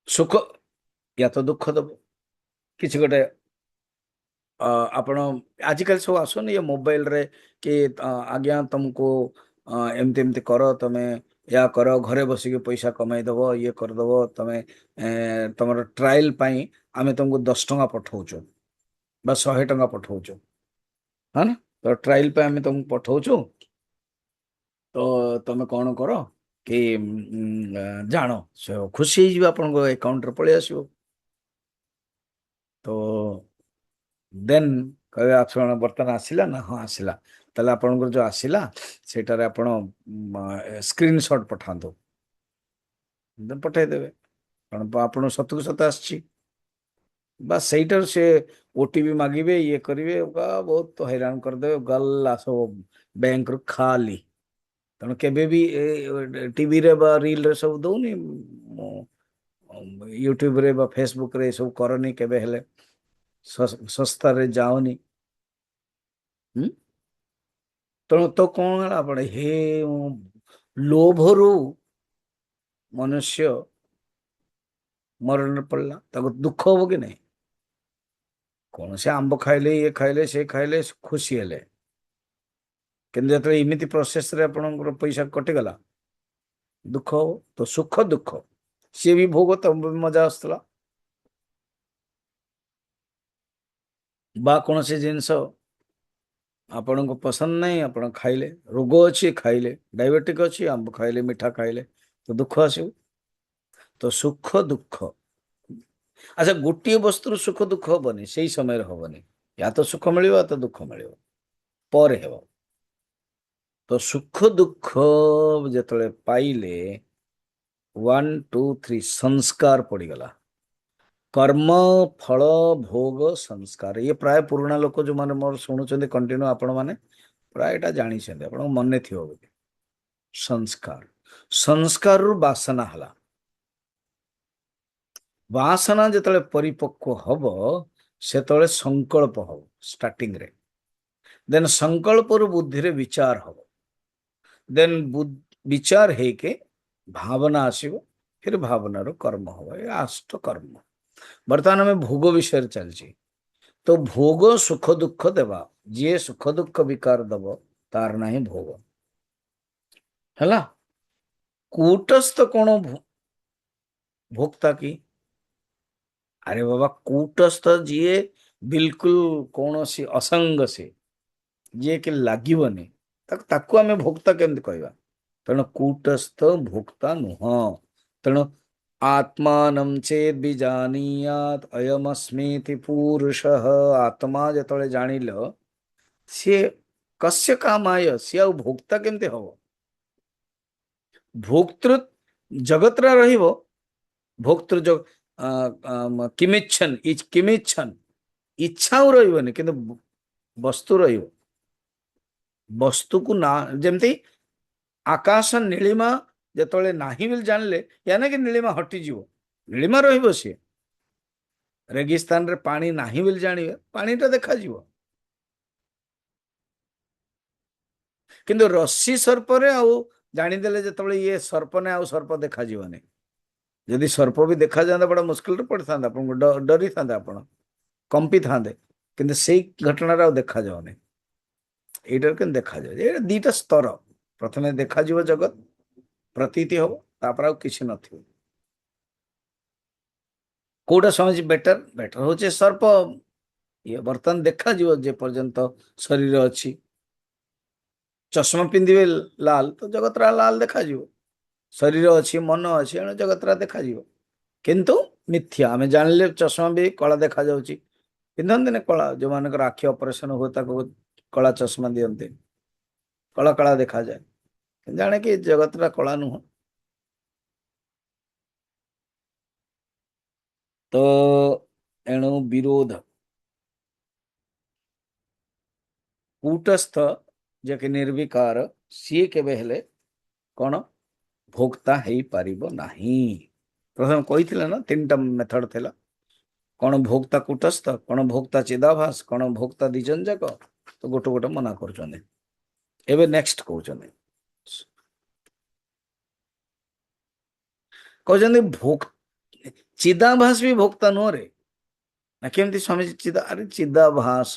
ସୁଖ ୟା ତ ଦୁଃଖ ଦବ। କିଛି ଗୋଟେ ଆପଣ ଆଜିକାଲି ସବୁ ଆସୁନି ଏ ମୋବାଇଲରେ କି ଆଜ୍ଞା ତମକୁ ଏମିତି ଏମିତି କର, ତମେ ଏହା କର, ଘରେ ବସିକି ପଇସା କମାଇ ଦବ, ଇଏ କରିଦବ, ତମେ ତମର ଟ୍ରାଏଲ ପାଇଁ ଆମେ ତମକୁ 10 ଟଙ୍କା ପଠଉଛୁ ବା 100 ଟଙ୍କା ପଠଉଛୁ, ହଁ ନା। ତ ଟ୍ରାଏଲ ପାଇଁ ଆମେ ତମକୁ ପଠଉଛୁ, ତ ତମେ କଣ କର କି ଜାଣ, ସେ ଖୁସି ହେଇଯିବ, ଆପଣଙ୍କ ଆକାଉଣ୍ଟରେ ପଳେଇ ଆସିବ। ତ ଦେନ୍ କହିବେ ଆପଣ ବର୍ତ୍ତମାନ ଆସିଲା ନା? ହଁ ଆସିଲା। ତାହେଲେ ଆପଣଙ୍କର ଯୋଉ ଆସିଲା ସେଇଟାରେ ଆପଣ ସ୍କ୍ରିନଶଟ ପଠାନ୍ତୁ, ପଠେଇଦେବେ, କାରଣ ଆପଣ ସତକୁ ସତ ଆସିଛି। ବା ସେଇଟାରୁ ସେ ଓଟିପି ମାଗିବେ, ଇଏ କରିବେ, ବହୁତ ହଇରାଣ କରିଦେବେ, ଗଲା ସବୁ ବ୍ୟାଙ୍କରୁ ଖାଲି। ତେଣୁ କେବେ ବି ଟିଭିରେ ବା ରିଲରେ ସବୁ ଦଉନି, ୟୁଟ୍ୟୁବରେ ବା ଫେସବୁକରେ ଏସବୁ କରନି କେବେ ହେଲେ, ଶସ୍ତାରେ ଯାଉନି। ତେଣୁ ତ କଣ ହେଲା, ଆପଣ ହେ ଲୋଭରୁ ମନୁଷ୍ୟ ମରଣରେ ପଡ଼ିଲା, ତାକୁ ଦୁଃଖ ହବ କି ନାହିଁ? କୌଣସି ଆମ୍ବ ଖାଇଲେ, ଇଏ ଖାଇଲେ, ସେ ଖାଇଲେ, ଖୁସି ହେଲେ, କିନ୍ତୁ ଯେତେବେଳେ ଏମିତି ପ୍ରୋସେସରେ ଆପଣଙ୍କର ପଇସା କଟିଗଲା, ଦୁଃଖ ହବ। ତ ସୁଖ ଦୁଃଖ ସିଏ ବି ଭୋଗ, ତମ ମଜା ଆସୁଥିଲା। ବା କୌଣସି ଜିନିଷ ଆପଣଙ୍କୁ ପସନ୍ଦ ନାହିଁ, ଆପଣ ଖାଇଲେ, ରୋଗ ଅଛି ଖାଇଲେ, ଡାଇବେଟିକ ଅଛି, ଆମ୍ବ ଖାଇଲେ, ମିଠା ଖାଇଲେ, ତ ଦୁଃଖ ଆସିବ। ତ ସୁଖ ଦୁଃଖ अच्छा गोटे वस्तु सुख दुख हबनी से समय हबनी या तो सुख मिल या तो दुख मिल पर हेब तो सुख दुख जिते पाइले 1 2 3 संस्कार पड़गला कर्म फल भोग संस्कार ये प्राय पुराणा लोक जो मैंने मोर शुणुंट कंटिन्यू आपण मैंने प्राय एटा जानी आप मन थी बोली संस्कार संस्कार रु वासना हला वासना जिते परिपक्व हम से संकल्प हम स्टार्टिंग रे देन संकल्प रु बुद्धि रे विचार हम देन विचार है के भावना आसीबो फिर भावना रो कर्म हो ये अष्ट कर्म वर्तमान में भोग विषय चलची तो भोग सुख दुख देवा जे सुख दुख विकार दब तार नहीं भोग हैला कूटस्थ कोण भोक्ता की अरे बाबा कूटस्थ जी बिल्कुल कौन सी असंग से जी के लगनी ताकू आम भोक्ता केमती कहवा तेणु कूटस्थ भोक्ता नुह तेणु आत्मान चेद भी जानीयात अयमस्मीति पुरुष आत्मा जो जान सी कस्य कामाय सी आ भोक्ता केमती हम भोक्तृ जगतरा रहिबो भोक्तृ जग किमिच्छन किमिच्छन इच्छा रही कि वस्तु रही वस्तु को ना जमती आकाश नीलिमा जिते नाही बोली जानले या ना कि नीलिमा हटिଯିव नीलिमा रहिबो सी रेगिस्तान रे पानी नाही बोली जानिबे पानीटा देखाଯିव किंतु रस्सी सर्प रे आउ जानिदेले जेतबेले ये सर्प ने आउ सर्प देखाजिवनी यदि सर्प भी देखा जाता बड़ा मुस्किल पड़ था डरी था आप कंपी था कि से घटना देखा जाऊनी यहीटर के देखा जाए दीटा स्तर प्रथम देखा जगत प्रतीति हम तापर किसी न कौटा समझ बेटर बेटर हूँ सर्प ये बर्तमान देखा जे पर्यंत शरीर अच्छी चश्मा पिंधे लाल तो जगतरा लाल देखा शरीर अच्छी मन अच्छी एणु जगतरा देखा किंतु मिथ्या आम जानले चश्मा भी कला देखा जाऊँगी पिंधते कला जो मान आखि ऑपरेशन हुए कला चश्मा दिखते कला कला देखा जाए जाने कि जगतरा कला नुह तो एणु विरोध कूटस्थ जे कि निर्विकार सी केबे हेले कौन भोक्ता है पारिबो नाही प्रथम कही ना 3टा मेथड थिला कौन भोक्ता कूटस्थ कौन भोक्ता चिदाभास कौन भोक्ता दिजन जाक तो गोटे गोटे मना कर नेक्स्ट कहते भोक चिदाभास भी भोक्ता नुह रे ना केमती स्वामी चिदा अरे चिदाभास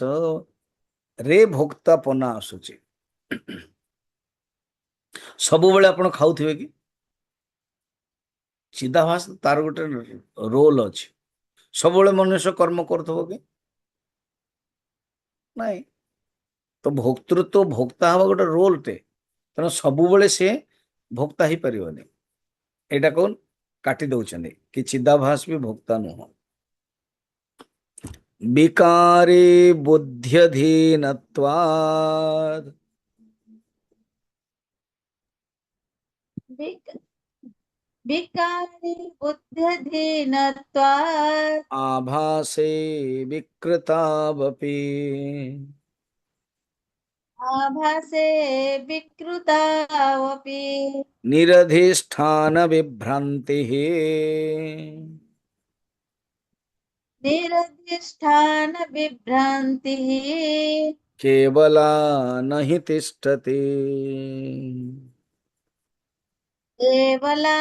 रे भोक्ता पना आसुची सब बेले आपण खाऊथिबे कि चिदाभास तार गोटे रोल अच्छी सब मनुष्य कर्म करथबो कि नहीं तो भोक्तृत्व भोक्ता हवा गोटे रोल टे तेना सब सी भोक्ता ही पारिबनी एटा कौन काटी दौरान कि चिदाभास भी भोक्ता नुह विकारे बुद्ध्यधीनत्वात् विकारि बुद्ध्यधीनत्वात् आभासे विकृतावपि आभासे विकृतावपि निरधिष्ठान विभ्रांतिः निरधिष्ठान विभ्रान्तिः केवला न हि तिष्ठति केवला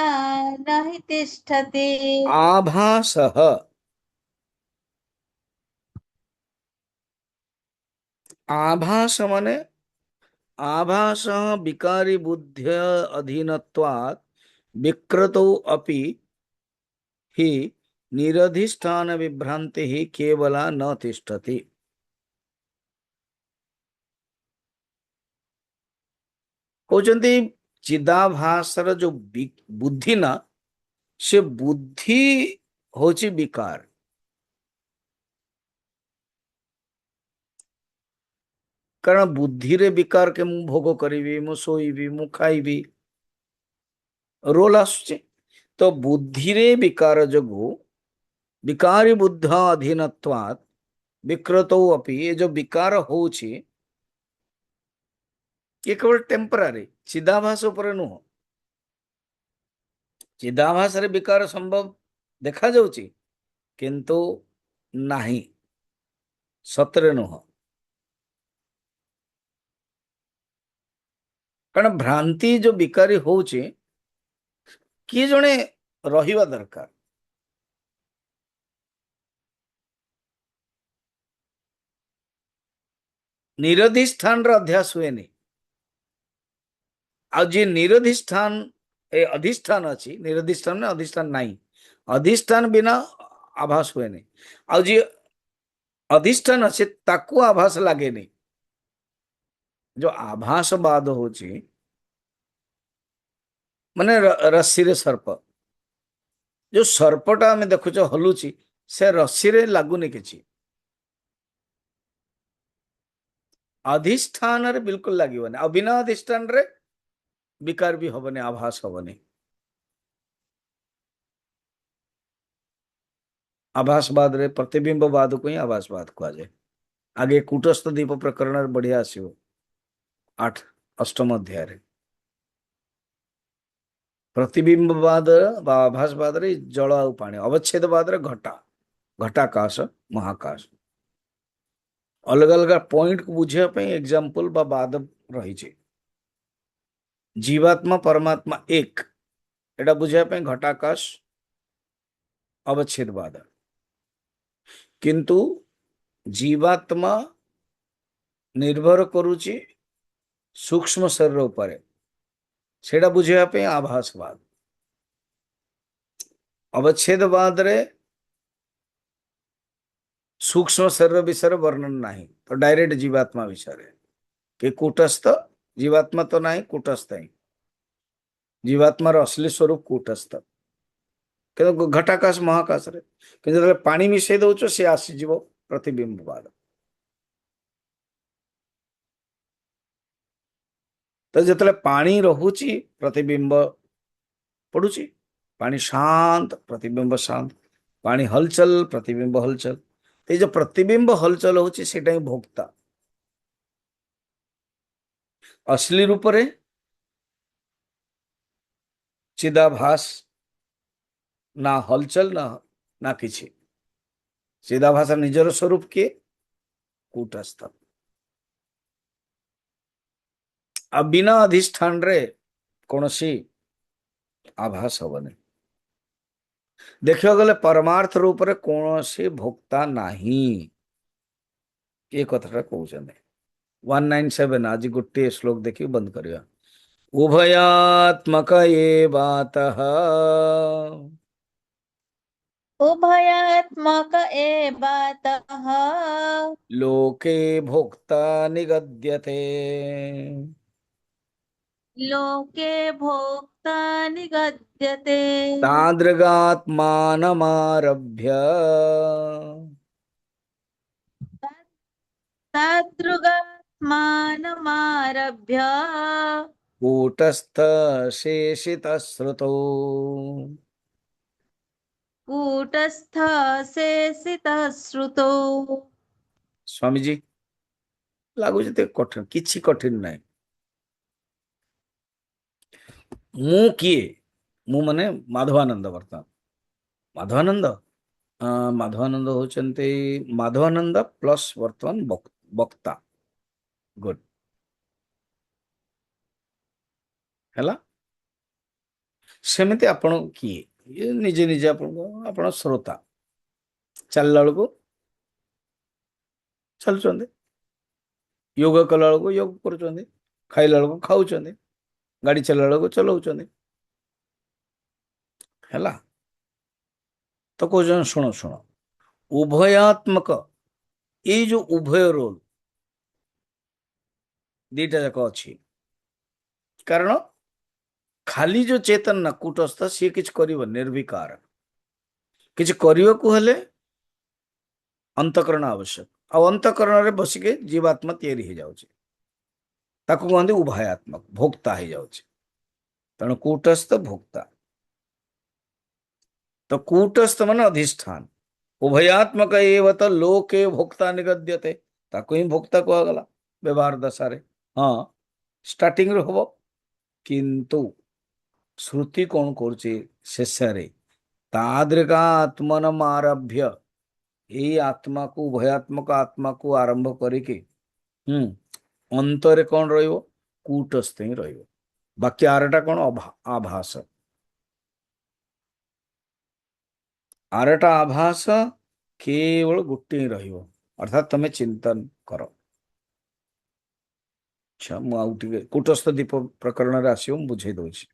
न हि तिष्ठति आभासः आभास माने आभास विकारी बुद्ध्य अधीनत्वात् विकृतौ अपि हि निरधिष्ठान विभ्रांति ही केवला न तिष्ठति कहते चिदाभासर जो बुद्धि ना से बुद्धि होची विकार कारण बुद्धि रे विकार के मु भोग करी मु शोइबी मु खाइबी रोल आसुचे तो बुद्धि रे विकार जोगु विकारी बुद्ध अधीनत्वात् विकृतौ अपि ये जो विकार होउछि ये केवल टेम्परारी चिदाभास ऊपर नुह चिदाभास रे विकार संभव देखा जाउछि किंतु नाही सतरे नुह कारण भ्रांति जो विकारी होउछि किए जणे रहिबा दरकार निरधिष्ठान रे अध्यास हुएनि आ जे निरधिष्ठान ए अधिष्ठान अछि निरधिष्ठान ने अधिष्ठान नाही अधिष्ठान बिना आभास हुएनि आ जे अधिष्ठान अछि ताकू आभास लागेनि जो आभासवाद होछि माने रस्सी रे सर्प जो सर्पटा आम देखुच हलुची से रस्सी रे लागुनि किछि अधिष्ठान रे बिल्कुल लागिबनि आ बिना अधिष्ठान रे विकार भी हबनि आभास हबनि आभासवाद रे प्रतिबिंबवाद को ही आभासवाद कहा जाए आगे कूटस्थ दीप प्रकरण रे बढ़िया आसीबो 8 अष्टम अध्याय रे प्रतिबिंबवाद बा आभासवाद रे जल आ पानी अवच्छेदवाद रे घटा घटाकाश महाकाश अलग अलग पॉइंट को बुझे एग्जांपल बा बाद रही छे जीवात्मा परमात्मा एक एटा बुझे घटाकाश अवच्छेदवाद किंतु जीवात्मा निर्भर करुची सूक्ष्म शरीर उपरे सेटा बुझे आभासवाद अवच्छेदवाद रे सूक्ष्म शरीर विषय वर्णन नहीं तो डायरेक्ट जीवात्मा विषय कि कूटस्थ जीवात्मा तो नहीं कूटस्थ ही जीवात्मार असली स्वरूप कूटस्थ कि घटाकाश महाकाश रे कि पानी मिसई दौच सी आसीज प्रतिबिंबवाद तो जिते पानी रहुची प्रतिबिंब पड़ुची पानी शांत प्रतिबिंब शांत पानी हलचल प्रतिबिंब हलचल ये जो प्रतिबिंब हलचल होची सेटा ही भोक्ता असली रूप रे चिदाभास ना हलचल ना किछि चिदाभास निजर स्वरूप के कूटस्थ आ बिना अधिष्ठान रे कौनसी आभास हबनी देखियो गले परमार्थ रूप रे कौनसी भोक्ता नहीं ये कथाटा कहउछन 197 आज गोटे श्लोक देखि बंद करिया उभयात्मक एवातः उभयात्मक एवातः लोके भोक्ता निगद्यते लोके भोक्ता निगद्यते तादृगात्मानमारभ्य तादृगात्मानमारभ्य कूटस्थ शेषितश्रुतौ कूटस्थ शेषितश्रुतौ स्वामी जी लागू कठिन किछि कठिन नहीं मु किए मु माने माधवानंद वर्तमान माधवानंद माधवानंद होचंते माधवानंद प्लस वर्तमान वक्ता गुड हैला सेमिति आपण किए ये निजे निजे आपण श्रोता चलला बेलू चलुचंदे योग कला बेलू योग करुचंदे खाइला बेलू खाउचंदे गाड़ी चलला बेलू चलाउचंदे हैला तो कहउछन सुनो सुनो उभयात्मक ये जो उभय रोल दीटा जाक अच्छी कारण खाली जो चेतन ना कूटस्थ सी किछ करिव निर्विकार किछ करिवकु हेले अंतकरण आवश्यक आ अंतकरण रे बसिके जीवात्मा तैयारी हो जाउछे ताकू कहते उभयात्मक भोक्ता हो जाଉଛି तेणु कूटस्थ भोक्ता तो कूटस्थ मन अधिष्ठान उभयात्मक एव तो लोके भोक्ता निगद्यते ताकू ही भोक्ता कहगला व्यवहार दशा रे हाँ स्टार्टिंग रे हबो किंतु श्रुति कौन करुचे शेष रे तादृका आत्मनम आरभ्य यही आत्मा को उभयात्मक आत्मा को आरंभ करिके अंतरे कौन रहिबो कूटस्थ ही रहिबो बाकी आरटा कौन आभास आरटा आभास केवल गोटे ही रहिबो अर्थात तमे चिंतन करो अच्छा मु आउ टिके कूटस्थ दीप प्रकरण रे आसियो बुझे दउछि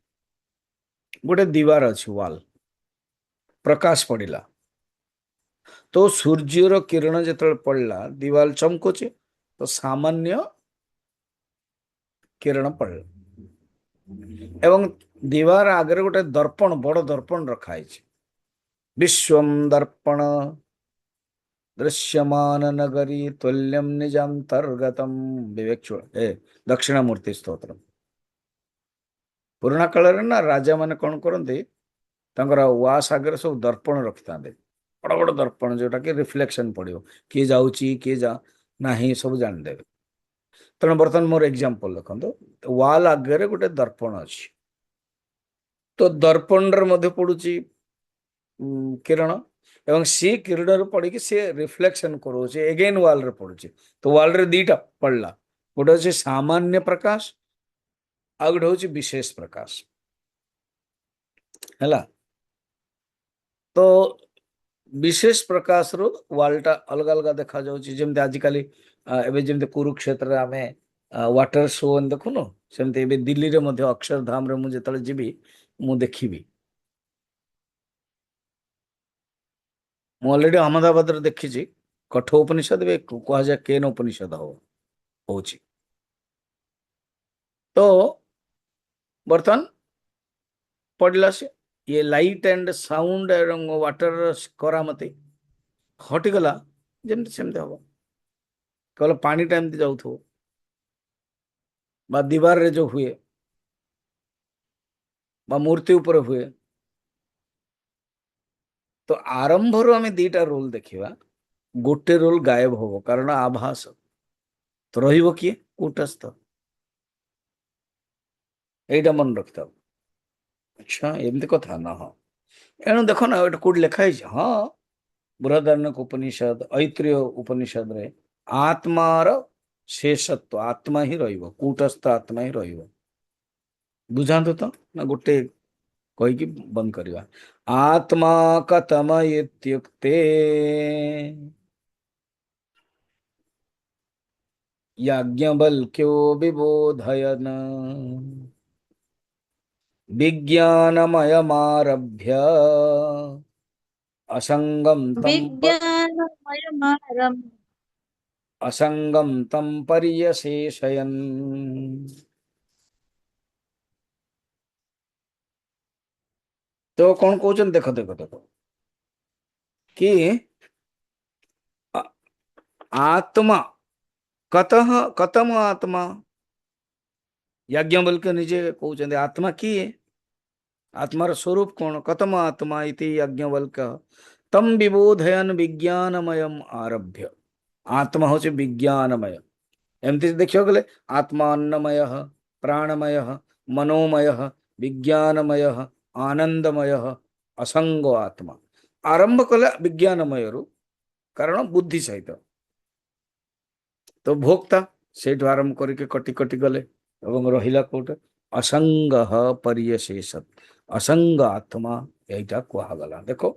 गोटे दीवार अछि वाल प्रकाश पड़िला तो सूर्यर किरण जेतल पड़ला दीवाल चमकुचे तो सामान्य किरण पड़ला एवं दीवार आगे गोटे दर्पण बड़ दर्पण रखा है विश्वम दर्पण दृश्यमान नगरी तुल्यम निजांतर्गतम विवेक दक्षिणामूर्ति स्तोत्र पुराना काल ना राजा माने कौन करते वास आगे सब दर्पण रखि था बड़ बड़ दर्पण जोटा कि रिफ्लेक्शन पड़ो किए जाऊँगी किए जा ना सब जानदेवे तेणु बर्तमान मोर एग्जांपल देखो वाल आगे गोटे दर्पण अच्छी तो दर्पण मध्य पड़ुची किरण एवं सी किरण पड़ी सी रिफ्लेक्शन करोचे एगेन वाल रे पड़ुची तो वाल रे दीटा पड़ला गोटे अच्छे सामान्य प्रकाश आ गोटे हूँ विशेष प्रकाश है तो विशेष प्रकाश रो वालटा अलग अलग देखा जाउची जेमते आजिकाली एबे जेमते कुरुक्षेत्र रे आमे वाटर शो देखुनो सेमते एबे दिल्ली रे मध्य अक्षरधाम रे मु जेतले जीवी मु देखिबी मु ऑलरेडी अहमदाबाद रे देखिची कठोपनिषद बे कहा जाए केन उपनिषद होची तो बर्तमान पड़ला से ये लाइट एंड साउंड एवं वाटर करामती हटिगला जमती सेमती हम केवल पानी टाइम जाऊ दीवार रे जो हुए मूर्ति ऊपर हुए तो आरंभ रू आम दीटा रोल देखा गोटे रोल गायब हम कारण आभास तो रहिबो किए कूटस्थ एटा मन रखता अच्छा एमती कथा ना हाँ एणु देख ना ये कौट लिखाई हाँ बृहदारण्यक उपनिषद ऐत्रेय उपनिषद रे आत्मार शेषत्व आत्मा ही रहिबो कूटस्थ आत्मा ही रहिबो बुझातु तो ना गोटे कहीकि बंद करवा आत्मा कथम इत्युक्ते याज्ञवल्क्यो विबोधयन् विज्ञानमयमारभ्य विज्ञानमयमारम् असंगम तम पर्यशेषयन् तो कौन कहते देख देख देख कि आत्मा कतः कतम आत्मा याज्ञवल्क्य निजे कहते आत्मा किए आत्मार स्वरूप कौन कतम आत्मा इति याज्ञवल्क्य तम विबोधयन विज्ञानमयम आरभ्य आत्मा हूँ विज्ञानमय एमती देखियो गले आत्मा अन्नमय प्राणमय मनोमय विज्ञानमय आनंदमय असंग आत्मा आरंभ कले विज्ञानमय रु कारण बुद्धि सहित तो भोक्ता से आरंभ करके कटि कटि गले एवं रहिला कोट असंग परियशेष असंग आत्मा यहीटा कहगला देखो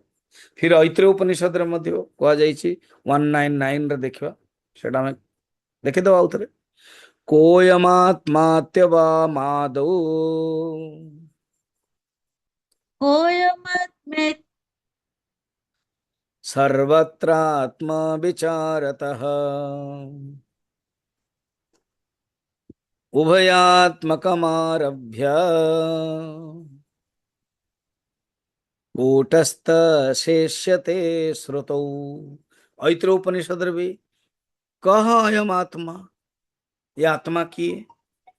फिर ऐत्रेय उपनिषद रे मध्य कह जाइछि 199 रे देखिबा सेटा में देखिदो आउ थरे कोयमात्मात्यवा मादौ कोयमात्मे सर्वत्रात्मा विचारतः उभयात्मकमारभ्य कूटस्थ शेष्यते श्रुतौ ऐत्रेय उपनिषद रे भी कह अयम आत्मा ये आत्मा की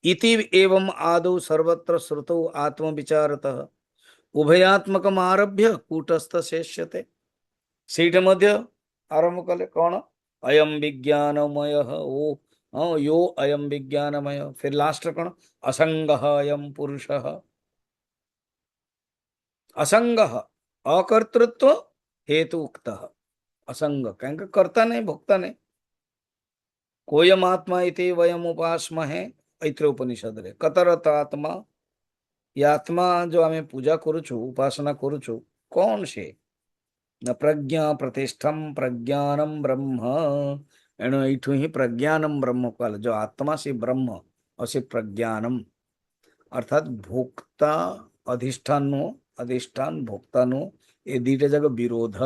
इति एवं आदौ सर्वत्र श्रुतौ आत्मविचारतः उभयात्मकम् आरभ्य कूटस्थ शेष्यते। ସେଇଟା ମଧ୍ୟ ଆରମ୍ଭ କଲେ କଣ ଅୟମ ବିଜ୍ଞାନମୟ ଓ यो अयम विज्ञानमय। फिर लास्ट कौन असंग अयम पुरुष असंग अकर्तृत्व हेतु उक्त असंग कहीं कर्ता नहीं भोक्ता नहीं कोयम आत्मा इति वयम उपासमहे ऐत्र उपनिषद रे कतरत आत्मा ये आत्मा जो आम पूजा करुचु उपासना करुचु कौन से न प्रज्ञा प्रतिष्ठम प्रज्ञानम ब्रह्म एणु यू ही प्रज्ञानम ब्रह्म कहल जो आत्मा से ब्रह्म और से प्रज्ञानम अर्थात भोक्ता अधिष्ठान नो अधिष्ठान भोक्ता नो ये दीटा जगह विरोध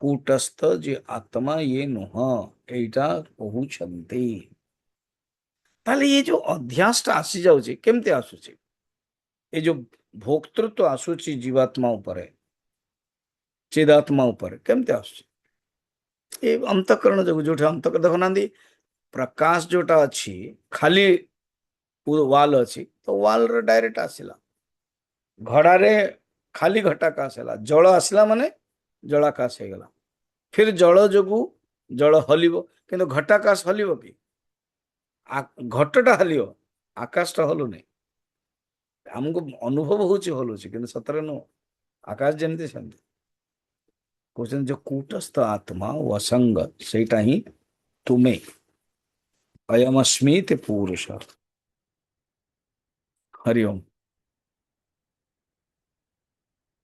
कूटस्थ जे आत्मा ये नुह एटा कहउछंती। ताले ये जो अध्यास आसी जाउची केमते आसुची ये जो भोक्तृत्व आसुची जीवात्मा ऊपर चेदात्मा ऊपर केमते आसुची ये अंतकरण जो जो अंतक देखना प्रकाश जोटा अच्छी खाली वाल अच्छी तो वाल रे डायरेक्ट आसला घड़ारे खाली घटाकाश है जल आसला माने जलाकाश हो गला फिर जल जो जल हलिबो किंतु घटाकाश हलिबो कि घटटा हलियो आकाशटा हलु नहीं हमको अनुभव होची हलुची किंतु सतरे नो आकाश जमती सेमती कहते जो कूटस्थ आत्मा वसंग सेटा ही तुम्हें अयमस्मीति पुरुष। हरि ओम।